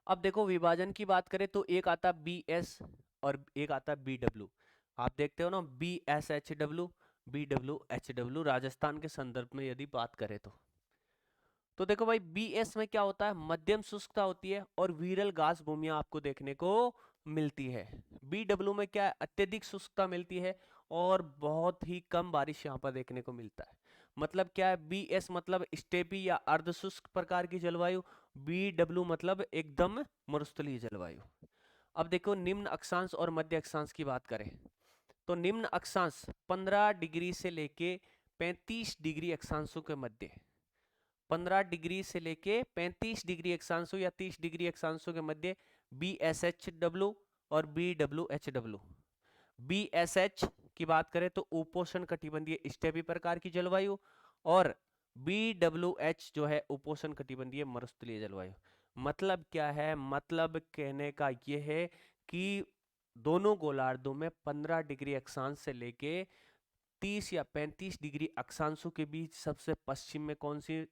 अब देखो विभाजन की बात करें तो एक आता बी एस और एक आता बी डब्ल्यू। आप देखते हो ना B S H W, B W H W, Rajasthan के संदर्भ में यदि बात करें तो देखो भाई बी एस में क्या होता है, मध्यम शुष्कता होती है और विरल घास भूमियां आपको देखने को मिलती है। बी डब्ल्यू में क्या है, अत्यधिक शुष्कता मिलती है और बहुत ही कम बारिश यहाँ पर देखने को मिलता है। मतलब क्या है, बी एस मतलब स्टेपी या अर्ध शुष्क प्रकार की जलवायु, बी डब्ल्यू मतलब एकदम मरुस्थलीय जलवायु। अब देखो निम्न अक्षांश और मध्य अक्षांश की बात करें तो निम्न अक्षांश 15 डिग्री से लेके 35 डिग्री अक्षांशों के मध्य, 15 डिग्री से लेके 35 डिग्री अक्षांशों या 30 डिग्री अक्षांशों के मध्य बी एस एच डब्ल्यू और B W H W. B S H की बात करें तो उपोष्ण कटिबंधीय स्टेपी प्रकार की जलवायु, और बी डब्ल्यू एच जो है उपोष्ण कटिबंधीय मरुस्थलीय जलवायु। मतलब क्या है, मतलब कहने का यह है कि दोनों गोलार्धों में 15 डिग्री अक्षांश से लेके 30 या 35 डिग्री अक्षांशों के बीच सबसे पश्चिम में कौन सी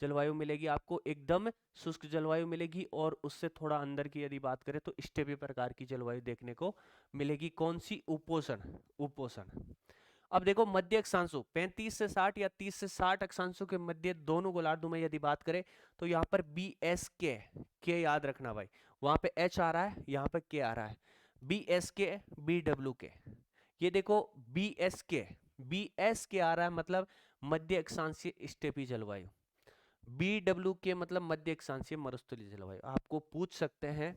जलवायु मिलेगी आपको, एकदम शुष्क जलवायु मिलेगी। और उससे थोड़ा अंदर की यदि बात करें तो स्टेपी प्रकार की जलवायु देखने को मिलेगी, कौन सी, उपोषण, उपोषण। अब देखो मध्य अक्षांशों 35 से 60 या 30 से 60 अक्षांशों के मध्य दोनों गोलार्धों में यदि बात करें तो यहाँ पर बी एस के याद रखना भाई, वहां पे एच आ रहा है, यहाँ पे के आ रहा है, बी एस के, बी डब्ल्यू के। ये देखो बी एस के आ रहा है मतलब मध्य अक्षांशीय स्टेपी जलवायु, बी डब्ल्यू के मतलब मध्य अक्षांशीय मरुस्थलीय जलवायु। आपको पूछ सकते हैं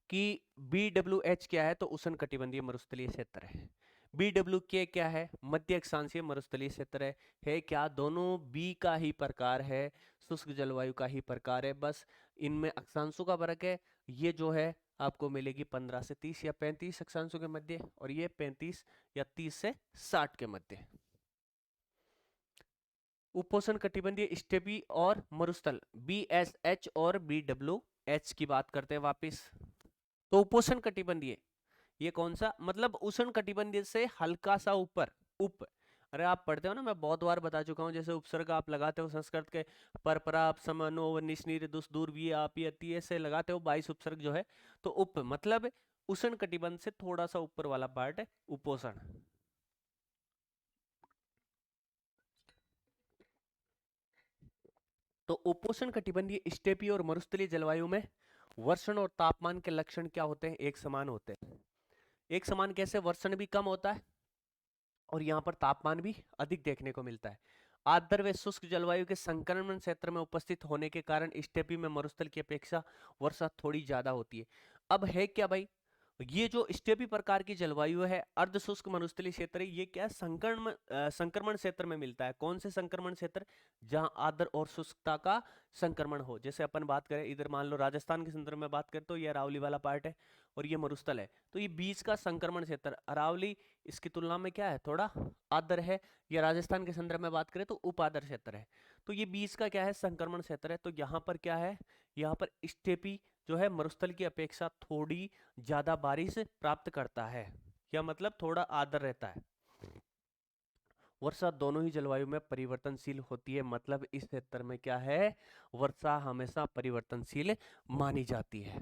कि बी डब्ल्यू एच क्या है, तो उष्ण कटिबंधीय मरुस्थलीय क्षेत्र है। बी डब्ल्यू के क्या है, मध्य अक्षांशीय मरुस्थलीय क्षेत्र है क्या, दोनों बी का ही प्रकार है, शुष्क जलवायु का ही प्रकार है, बस इनमें अक्षांशों का फर्क है। ये जो है आपको मिलेगी 15 से 30 या 35 अक्षांशों के मध्य, और ये 35 या 30 से 60 के मध्य। उपोष्ण कटिबंधीय स्टेपी और मरुस्थल बी एस एच और बी डब्ल्यू एच की बात करते हैं वापिस। तो उपोष्ण कटिबंधीय ये कौन सा, मतलब उष्ण कटिबंधीय से हल्का सा ऊपर, उप, अरे आप पढ़ते हो ना, मैं बहुत बार बता चुका हूँ, जैसे उपसर्ग आप लगाते हो संस्कृत के, पर पराप समनो निश्नीर दुस दूर भी आप ये से लगाते हो 22 उपसर्ग जो है, तो उप मतलब उष्ण कटिबंध से थोड़ा सा ऊपर वाला पार्ट है उपोषण। तो उपोष्ण कटिबंधीय स्टेपीय और मरुस्थलीय जलवायु में वर्षण और तापमान के लक्षण क्या होते हैं? एक समान होते हैं। एक समान कैसे? वर्षण भी कम होता है और यहाँ पर तापमान भी अधिक देखने को मिलता है। आर्द्र व शुष्क जलवायु के संक्रमण क्षेत्र में उपस्थित होने के कारण स्टेपी में मरुस्थल की अपेक्षा वर्षा थोड़ी ज्यादा होती है। अब है क्या भाई, ये जो स्टेपी प्रकार की जलवायु है, अर्ध शुष्क मरुस्थलीय क्षेत्र है, ये क्या है? संक्रमण क्षेत्र में मिलता है। कौन से संक्रमण क्षेत्र? जहां आर्द्र और शुष्कता का संक्रमण हो। जैसे अपन बात करें इधर, मान लो राजस्थान के संदर्भ में बात करें तो ये अरावली वाला पार्ट है और ये मरुस्थल है, तो ये बीच का संक्रमण क्षेत्र अरावली इसकी तुलना में क्या है? थोड़ा आर्द्र है। या राजस्थान के संदर्भ में बात करें तो उप आर्द्र क्षेत्र है। तो ये बीच का क्या है? संक्रमण क्षेत्र है। तो यहाँ पर क्या है? यहाँ पर स्टेपी जो है मरुस्थल की अपेक्षा थोड़ी ज्यादा बारिश प्राप्त करता है, या मतलब थोड़ा आर्द्र रहता है। वर्षा दोनों ही जलवायु में परिवर्तनशील होती है, मतलब इस क्षेत्र में क्या है? वर्षा हमेशा परिवर्तनशील मानी जाती है।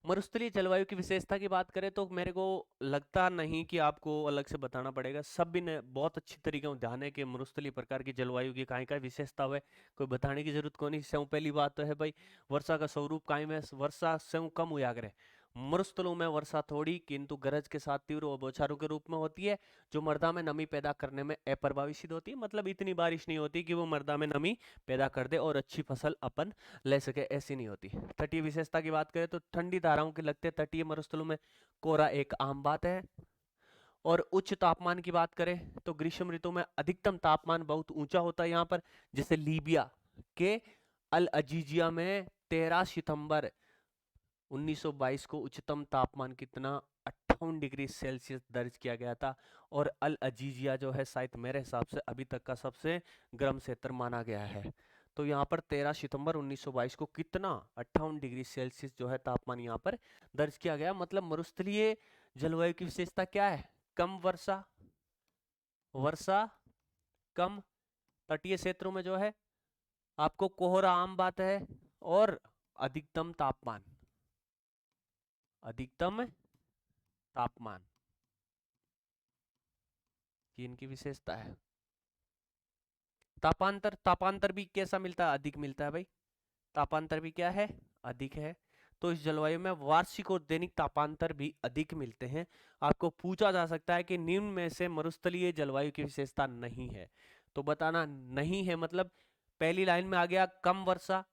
मरुस्थलीय जलवायु की विशेषता की बात करें तो मेरे को लगता नहीं कि आपको अलग से बताना पड़ेगा, सभी ने बहुत अच्छी तरीके से ध्यान है कि मरुस्थलीय प्रकार की जलवायु की काई का विशेषता है, कोई बताने की जरूरत को नहीं। स्यों पहली बात तो है भाई, वर्षा का स्वरूप कायम है, वर्षा स्यों कम हुआ करे। मरुस्थलों में वर्षा थोड़ी किंतु गरज के साथ तीव्र और बौछारों के रूप में होती है, जो मृदा में नमी पैदा करने में अप्रभावी सिद्ध होती है। मतलब इतनी बारिश नहीं होती कि वो मृदा में नमी पैदा कर दे और अच्छी फसल अपन ले सके, ऐसी नहीं होती। तटीय विशेषता की बात करें तो ठंडी धाराओं के लगते तटीय मरुस्थलों में कोहरा एक आम बात है। और उच्च तापमान की बात करें तो ग्रीष्म ऋतु में अधिकतम तापमान बहुत ऊंचा होता है यहाँ पर। जैसे लीबिया के अल अजीजिया में 13 सितंबर 1922 को उच्चतम तापमान कितना? 58 डिग्री सेल्सियस दर्ज किया गया था। और अल अजीजिया जो है शायद मेरे हिसाब से अभी तक का सबसे गर्म क्षेत्र माना गया है। तो यहाँ पर 13 सितंबर 1922 को कितना? 58 डिग्री सेल्सियस जो है तापमान यहाँ पर दर्ज किया गया। मतलब मरुस्थलीय जलवायु की विशेषता क्या है? कम वर्षा, वर्षा कम, तटीय क्षेत्रों में जो है आपको कोहरा आम बात है, और अधिकतम तापमान, अधिकतम तापमान की इनकी विशेषता है। तापांतर, तापांतर भी कैसा मिलता है? अधिक मिलता है भाई। तापांतर भी क्या है? अधिक है। तो इस जलवायु में वार्षिक और दैनिक तापांतर भी अधिक मिलते हैं। आपको पूछा जा सकता है कि निम्न में से मरुस्थलीय जलवायु की विशेषता नहीं है, तो बताना नहीं है। मतलब पहली लाइन में आ गया कम वर्षा,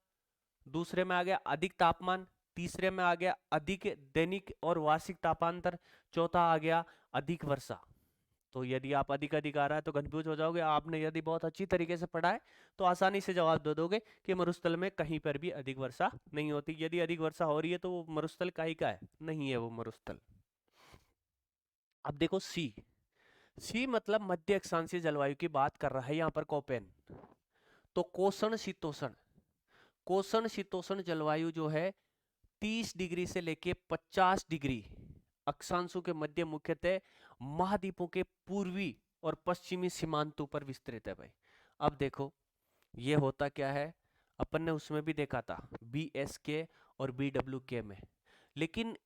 दूसरे में आ गया अधिक तापमान, तीसरे में आ गया अधिक दैनिक और वार्षिक तापांतर, चौथा आ गया अधिक वर्षा। तो यदि आप अधिक अधिक आ रहा है तो कंफ्यूज हो जाओगे। आपने यदि बहुत अच्छी तरीके से पढ़ा है तो आसानी से जवाब दे दोगे कि मरुस्थल में कहीं पर भी अधिक वर्षा नहीं होती। यदि अधिक वर्षा हो रही है तो वो मरुस्थल काहे का है? नहीं है वो मरुस्थल। अब देखो सी, सी मतलब मध्य अक्षांशीय जलवायु की बात कर रहा है यहाँ पर कोपेन। तो कोषण शीतोषण, कोषण शीतोषण जलवायु जो है 30 डिग्री से लेके 50 डिग्री अक्षांशों के मध्य मुख्यतः महाद्वीपों के पूर्वी और पश्चिमी सीमांतों पर विस्तृत है भाई। अब देखो ये होता क्या है, अपन ने उसमें भी देखा था BSK और BWK में, लेकिन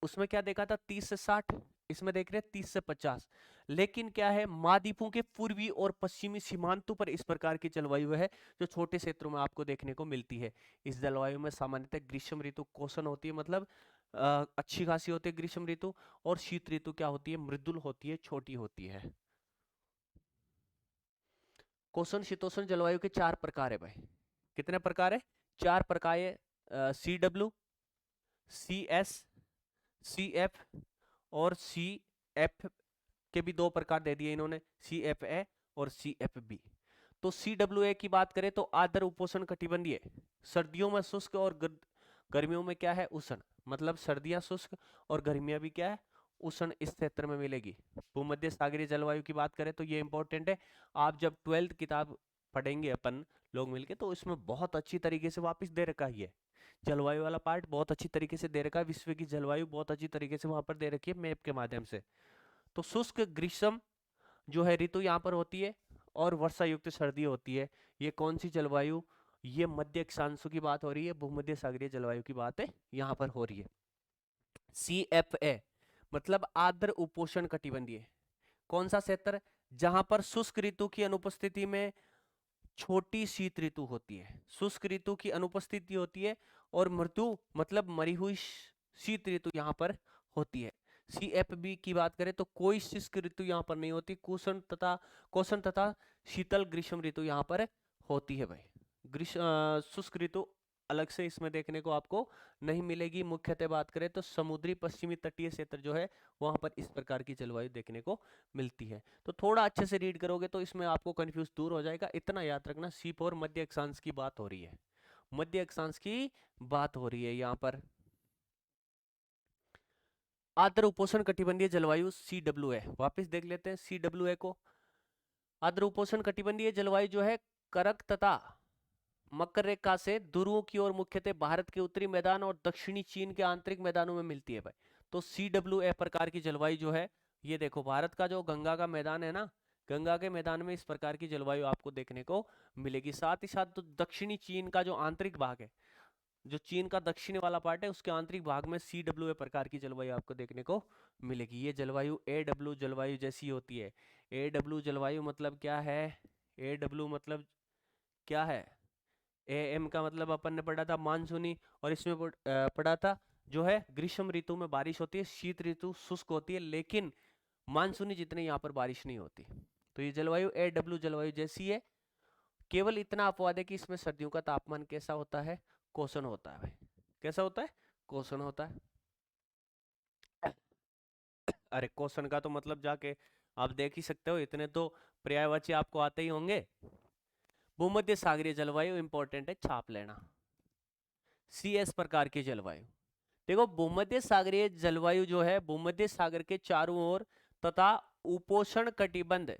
उसमें क्या देखा था? 30 से 60, इसमें देख रहे हैं 30 से 50। लेकिन क्या है, महाद्वीपों के पूर्वी और पश्चिमी सीमांतों पर इस प्रकार की जलवायु है जो छोटे क्षेत्रों में आपको देखने को मिलती है। इस जलवायु में सामान्यतः ग्रीष्म ऋतु कोसन होती है, मतलब अच्छी खासी होती है ग्रीष्म ऋतु, और शीत ऋतु क्या होती है? मृदुल होती है, छोटी होती है। कोसन शीतोष्ण जलवायु के 4 प्रकार है भाई। कितने प्रकार है? 4 प्रकार है। CW, CS, CF और CF के भी 2 प्रकार दे दिए इन्होंने, CFA और CFB। तो CWA की बात करें तो आर्द्र उपोष्ण कटिबंधीय, सर्दियों में शुष्क और गर्मियों में क्या है? उष्ण। मतलब सर्दियां शुष्क और गर्मियां भी क्या है? उष्ण इस क्षेत्र में मिलेगी। भूमध्य सागरीय जलवायु की बात करें तो ये इंपॉर्टेंट है। आप जब 12th किताब पढ़ेंगे अपन लोग मिलके तो इसमें बहुत अच्छी तरीके से वापस दे रखा है। जलवायु वाला पार्ट बहुत अच्छी तरीके से दे रखा है, विश्व की जलवायु बहुत अच्छी तरीके से वहां पर दे रखी है मैप के माध्यम से। तो शुष्क ग्रीष्म जो है ऋतु यहाँ पर होती है, और वर्षा युक्त सर्दी होती है। ये कौन सी जलवायु? ये मध्य अक्षांशों की बात हो रही है, भूमध्य सागरीय जलवायु की बात है यहाँ पर हो रही है। CFA मतलब आर्द्र उपोष्ण कटिबंधीय, कौन सा क्षेत्र? जहां पर शुष्क ऋतु की अनुपस्थिति में छोटी शीत ऋतु होती है, शुष्क ऋतु की अनुपस्थिति होती है, और मृदु मतलब मरी हुई शीत ऋतु यहाँ पर होती है। CFB की बात करें तो कोई शुष्क ऋतु यहाँ पर नहीं होती, कोसन तथा शीतल ग्रीष्म ऋतु यहाँ पर होती है भाई। शुष्क ऋतु अलग से इसमें देखने को आपको नहीं मिलेगी। मुख्यतः बात करें तो समुद्री पश्चिमी तटीय क्षेत्र जो है वहां पर इस प्रकार की जलवायु देखने को मिलती है। तो थोड़ा अच्छे से रीड करोगे तो इसमें आपको कंफ्यूज दूर हो जाएगा। इतना याद रखना, C4 मध्य अक्षांश की बात हो रही है, मध्य अक्षांश की बात हो रही है यहाँ पर। आर्द्र उपोष्ण कटिबंधीय जलवायु CWA, वापस देख लेते हैं CWA को। आर्द्र उपोष्ण कटिबंधीय जलवायु जो है करक तथा मकर रेखा से ध्रुवों की ओर मुख्यतः भारत के उत्तरी मैदान और दक्षिणी चीन के आंतरिक मैदानों में मिलती है भाई। तो CWA प्रकार की जलवायु जो है, ये देखो भारत का जो गंगा का मैदान है ना, गंगा के मैदान में इस प्रकार की जलवायु आपको देखने को मिलेगी। साथ ही साथ तो दक्षिणी चीन का जो आंतरिक भाग है, जो चीन का दक्षिणी वाला पार्ट है, उसके आंतरिक भाग में CWA प्रकार की जलवायु आपको देखने को मिलेगी। ये जलवायु AW जलवायु जैसी होती है। AW जलवायु मतलब क्या है? AW मतलब क्या है? AM का मतलब अपन ने पढ़ा था मानसूनी, और इसमें पढ़ा था जो है ग्रीष्म ऋतु में बारिश होती है, शीत ऋतु शुष्क होती है, लेकिन मानसूनी जितने यहाँ पर बारिश नहीं होती। तो ये जलवायु AW जलवायु जैसी है। केवल इतना अपवाद है कि इसमें सर्दियों का तापमान कैसा होता है? कोसन होता है भाई। कैसा होता है? कोसन होता है। अरे कोसन का तो मतलब जाके आप देख ही सकते हो, इतने तो पर्यायवाची आपको आते ही होंगे। भूमध्य सागरीय जलवायु इंपॉर्टेंट है, छाप लेना। CS प्रकार की जलवायु, देखो भूमध्य सागरीय जलवायु जो है भूमध्य सागर के चारों ओर तथा उपोष्ण कटिबंध,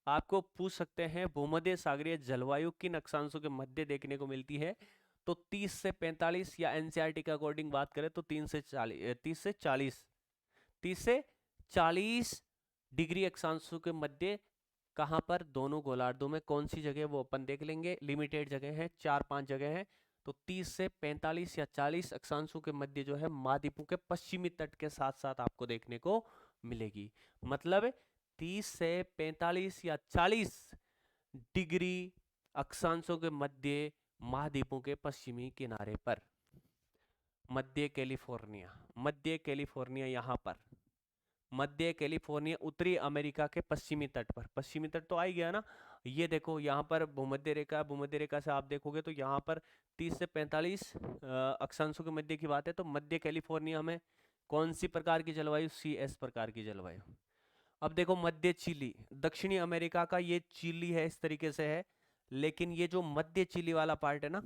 आपको पूछ सकते हैं भूमध्य सागरीय जलवायु किन अक्षांशों के मध्य देखने को मिलती है? तो 30 से 45, या एनसीईआरटी के अकॉर्डिंग बात करें तो 30 से 40 डिग्री अक्षांशों के मध्य। कहां पर? दोनों गोलार्धों में। कौन सी जगह वो अपन देख लेंगे, लिमिटेड जगह है, 4-5 जगह है। तो 30 से 45 या 40 अक्षांशों के मध्य जो है महाद्वीपों के पश्चिमी तट के साथ साथ आपको देखने को मिलेगी। मतलब 30 से 45 या 40 डिग्री अक्षांशों के मध्य महाद्वीपों के पश्चिमी किनारे पर। मध्य कैलिफोर्निया यहाँ पर, मध्य कैलिफोर्निया उत्तरी अमेरिका के पश्चिमी तट पर। पश्चिमी तट तो आ ही गया ना, ये देखो यहाँ पर भूमध्य रेखा, भूमध्य रेखा से आप देखोगे तो यहाँ पर 30 से 45 अक्षांशों के मध्य की बात है। तो मध्य कैलिफोर्निया में कौन सी प्रकार की जलवायु? CS प्रकार की जलवायु। अब देखो मध्य चिली, दक्षिणी अमेरिका का ये चिली है, इस तरीके से है, लेकिन ये जो मध्य चिली वाला पार्ट है ना,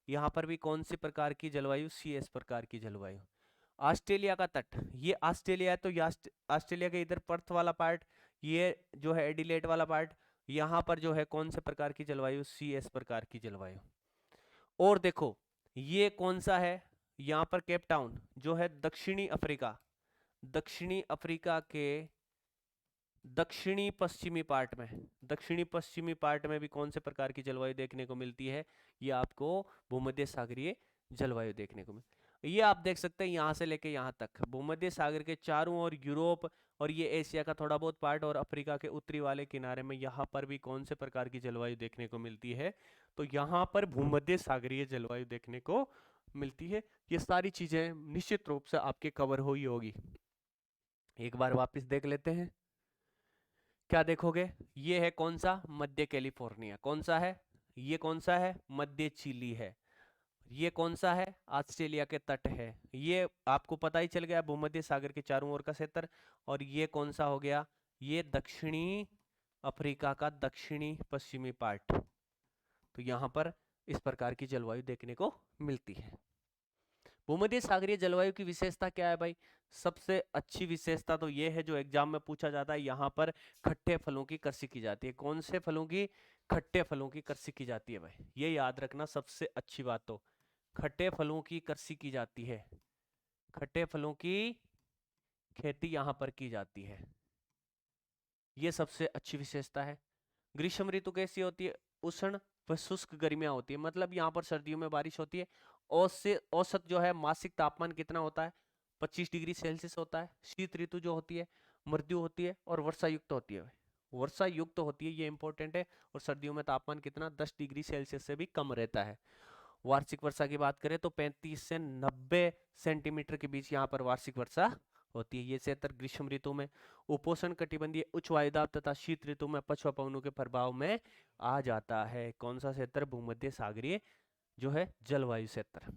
यहाँ पर भी कौन सी प्रकार की जलवायु? CS प्रकार की जलवायु। ऑस्ट्रेलिया का तट, ये ऑस्ट्रेलिया है, तो ये ऑस्ट्रेलिया के इधर पर्थ वाला पार्ट, ये जो है एडिलेट वाला पार्ट, यहाँ पर जो है कौन से प्रकार की जलवायु? CS प्रकार की जलवायु। और देखो ये कौन सा है? यहाँ पर केप टाउन जो है दक्षिणी अफ्रीका, दक्षिणी अफ्रीका के दक्षिणी पश्चिमी पार्ट में, दक्षिणी पश्चिमी पार्ट में भी कौन से प्रकार की जलवायु देखने को मिलती है? ये आपको भूमध्य सागरीय जलवायु देखने को मिलती है। ये आप देख सकते हैं यहाँ से लेके यहाँ तक भूमध्य सागर के चारों ओर यूरोप, और ये एशिया का थोड़ा बहुत पार्ट, और अफ्रीका के उत्तरी वाले किनारे में यहाँ पर भी कौन से प्रकार की जलवायु देखने को मिलती है? तो यहाँ पर भूमध्य सागरीय जलवायु देखने को मिलती है। ये सारी चीजें निश्चित रूप से आपके कवर हुई होगी। एक बार वापस देख लेते हैं, क्या देखोगे? ये है कौन सा? मध्य कैलिफोर्निया। कौन सा है? ये कौन सा है? मध्य चिली है। ये कौन सा है? ऑस्ट्रेलिया के तट है। ये आपको पता ही चल गया, भूमध्य सागर के चारों ओर का क्षेत्र। और ये कौन सा हो गया? ये दक्षिणी अफ्रीका का दक्षिणी पश्चिमी पार्ट। तो यहाँ पर इस प्रकार की जलवायु देखने को मिलती है। भूमध्य सागरीय जलवायु की विशेषता क्या है भाई? सबसे अच्छी विशेषता तो ये है जो एग्जाम में पूछा जाता है, यहाँ पर खट्टे फलों की कृषि की जाती है। कौन से फलों की? खट्टे फलों की कृषि की जाती है भाई, ये याद रखना सबसे अच्छी बात। तो खट्टे फलों की कृषि की जाती है, खट्टे फलों की खेती यहाँ पर की जाती है, ये सबसे अच्छी विशेषता है। ग्रीष्म ऋतु कैसी होती है? उष्ण व शुष्क गर्मियां होती है, मतलब यहाँ पर सर्दियों में बारिश होती है। औसत जो है मासिक तापमान कितना होता है? 25 डिग्री सेल्सियस होता है। शीत ऋतु जो होती है मृदु होती है और वर्षा युक्त होती है। वर्षा युक्त होती है, ये इंपॉर्टेंट है। और सर्दियों में तापमान कितना 10 डिग्री सेल्सियस से भी कम रहता है। वार्षिक वर्षा की बात करें तो 35 से 90 सेंटीमीटर के बीच यहाँ पर वार्षिक वर्षा होती है। ये क्षेत्र ग्रीष्म ऋतु में उपोष्ण कटिबंधीय उच्च वायुदाब तथा शीत ऋतु में पछुआ पवनों के प्रभाव में आ जाता है। कौन सा क्षेत्र? भूमध्य सागरीय जो है जलवायु क्षेत्र।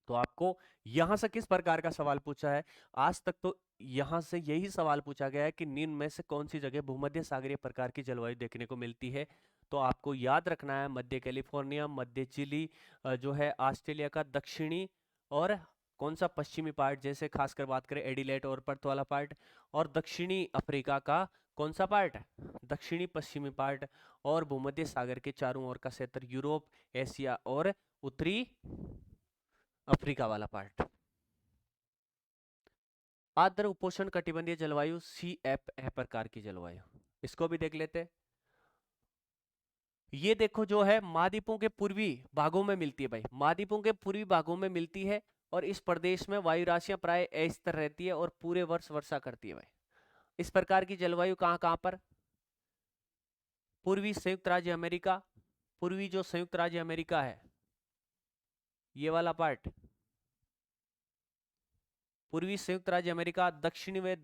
तो आपको यहां से किस प्रकार का सवाल पूछा है? आज तक तो यहां से यही सवाल पूछा गया है कि निम्न में से कौन सी जगह भूमध्य सागरीय प्रकार की जलवायु देखने को मिलती है। तो आपको याद रखना है मध्य कैलिफोर्निया, मध्य चिली, जो है ऑस्ट्रेलिया का दक्षिणी और कौन सा पश्चिमी पार्ट, जैसे खासकर बात करें एडिलेड और पर्थ वाला पार्ट, और दक्षिणी अफ्रीका का कौन सा पार्ट? दक्षिणी पश्चिमी पार्ट। और भूमध्य सागर के चारों ओर का क्षेत्र यूरोप, एशिया और उत्तरी अफ्रीका वाला पार्ट। आर्द्र उपोष्ण कटिबंधीय जलवायु CFA प्रकार की जलवायु, इसको भी देख लेते हैं। ये देखो जो है महाद्वीपों के पूर्वी भागों में मिलती है भाई, महाद्वीपों के पूर्वी भागों में मिलती है। और इस प्रदेश में वायु राशियां प्राय अस्थिर रहती है और पूरे वर्ष वर्षा करती है भाई। इस प्रकार की जलवायु कहाँ कहाँ पर? पूर्वी संयुक्त राज्य अमेरिका, पूर्वी जो संयुक्त राज्य अमेरिका है ये वाला पार्ट, पूर्वी संयुक्त राज्य अमेरिका, दक्षिणी व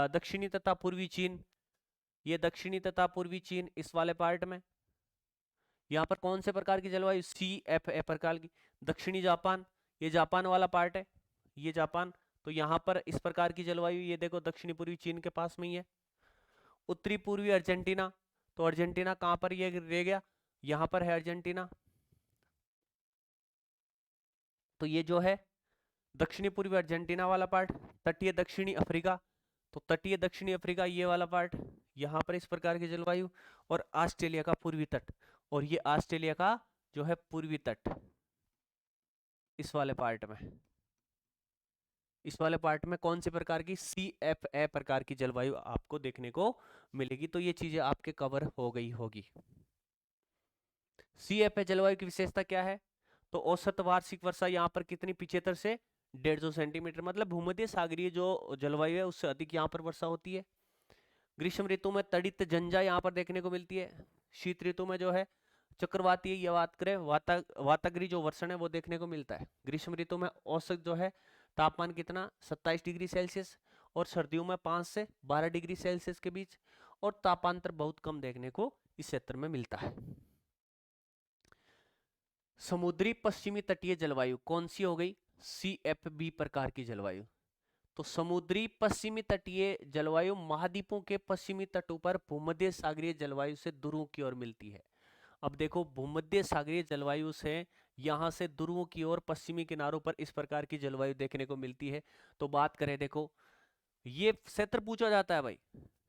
दक्षिणी तथा पूर्वी चीन, ये दक्षिणी तथा पूर्वी चीन इस वाले पार्ट में। यहाँ पर कौन से प्रकार की जलवायु? CFA प्रकार की। दक्षिणी जापान, ये जापान वाला पार्ट है, ये जापान। तो यहाँ पर इस प्रकार की जलवायु, ये देखो दक्षिणी पूर्वी चीन के पास में ही है। उत्तरी पूर्वी अर्जेंटीना, तो अर्जेंटीना कहाँ पर ये रह गया? यहाँ पर है अर्जेंटीना। तो ये जो है दक्षिणी पूर्वी अर्जेंटीना वाला पार्ट। तटीय दक्षिणी अफ्रीका, तो तटीय दक्षिणी अफ्रीका ये वाला पार्ट, यहाँ पर इस प्रकार की जलवायु। और ऑस्ट्रेलिया का पूर्वी तट, और ये ऑस्ट्रेलिया का जो है पूर्वी तट इस वाले पार्ट में, इस वाले पार्ट में कौन से प्रकार की? CFA प्रकार की जलवायु आपको देखने को मिलेगी। तो ये चीजें आपके कवर हो गई होगी। CFA जलवायु की विशेषता क्या है? तो औसत वार्षिक वर्षा यहाँ पर कितनी? 75 से 150 सेंटीमीटर, मतलब भूमध्य सागरीय जो जलवायु है उससे अधिक यहाँ पर वर्षा होती है। ग्रीष्म ऋतु में तड़ित जंजा यहाँ पर देखने को मिलती है। शीत ऋतु में जो है चक्रवाती, ये बात करें वाताग्री जो वर्षण है वो देखने को मिलता है। ग्रीष्म ऋतु में औसत जो है तापमान कितना? 27 डिग्री सेल्सियस, और सर्दियों में 5 से 12 डिग्री सेल्सियस के बीच। और तापांतर बहुत कम देखने को इस क्षेत्र में मिलता है। समुद्री पश्चिमी तटीय जलवायु कौन सी हो गई? CFB प्रकार की जलवायु। तो समुद्री पश्चिमी तटीय जलवायु महाद्वीपों के पश्चिमी तटों पर भूमध्य सागरीय जलवायु से ध्रुवों की ओर मिलती है। अब देखो भूमध्य सागरीय जलवायु से यहाँ से ध्रुवों की ओर पश्चिमी किनारों पर इस प्रकार की जलवायु देखने को मिलती है। तो बात करें, देखो ये क्षेत्र पूछा जाता है भाई,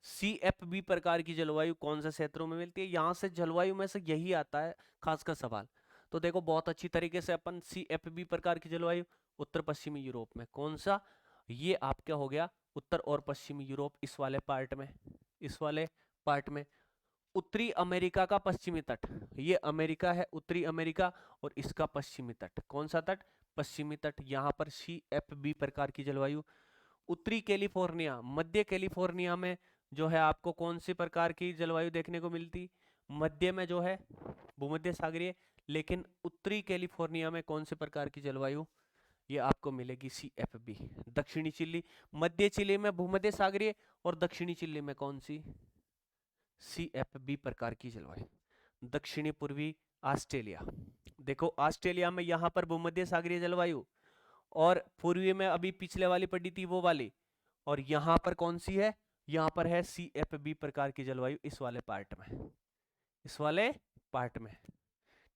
CFB प्रकार की जलवायु कौन से क्षेत्रों में मिलती है? यहाँ से जलवायु में से यही आता है खासकर सवाल। तो देखो बहुत अच्छी तरीके से अपन CFB प्रकार की जलवायु उत्तर पश्चिमी यूरोप में, कौन सा? ये आपका हो गया उत्तर और पश्चिमी यूरोप इस वाले पार्ट में, इस वाले पार्ट में। उत्तरी अमेरिका का पश्चिमी तट, ये अमेरिका है उत्तरी अमेरिका, और इसका पश्चिमी तट कौन सा तट? पश्चिमी तट। यहाँ पर CFB प्रकार की जलवायु। उत्तरी कैलिफोर्निया, मध्य कैलिफोर्निया में जो है आपको कौन सी प्रकार की जलवायु देखने को मिलती? मध्य में जो है भूमध्य सागरीय, लेकिन उत्तरी कैलिफोर्निया में कौन से प्रकार की जलवायु? ये आपको मिलेगी CFB। दक्षिणी चिली, मध्य चिली में भूमध्य सागरीय, और दक्षिणी चिली में कौन सी? CFB प्रकार की जलवायु। दक्षिणी पूर्वी ऑस्ट्रेलिया, देखो ऑस्ट्रेलिया में यहाँ पर भूमध्य सागरीय जलवायु, और पूर्वी में अभी पिछले वाली पड़ी थी वो वाली, और यहाँ पर कौन सी है? यहाँ पर है CFB प्रकार की जलवायु इस वाले पार्ट में, इस वाले पार्ट में।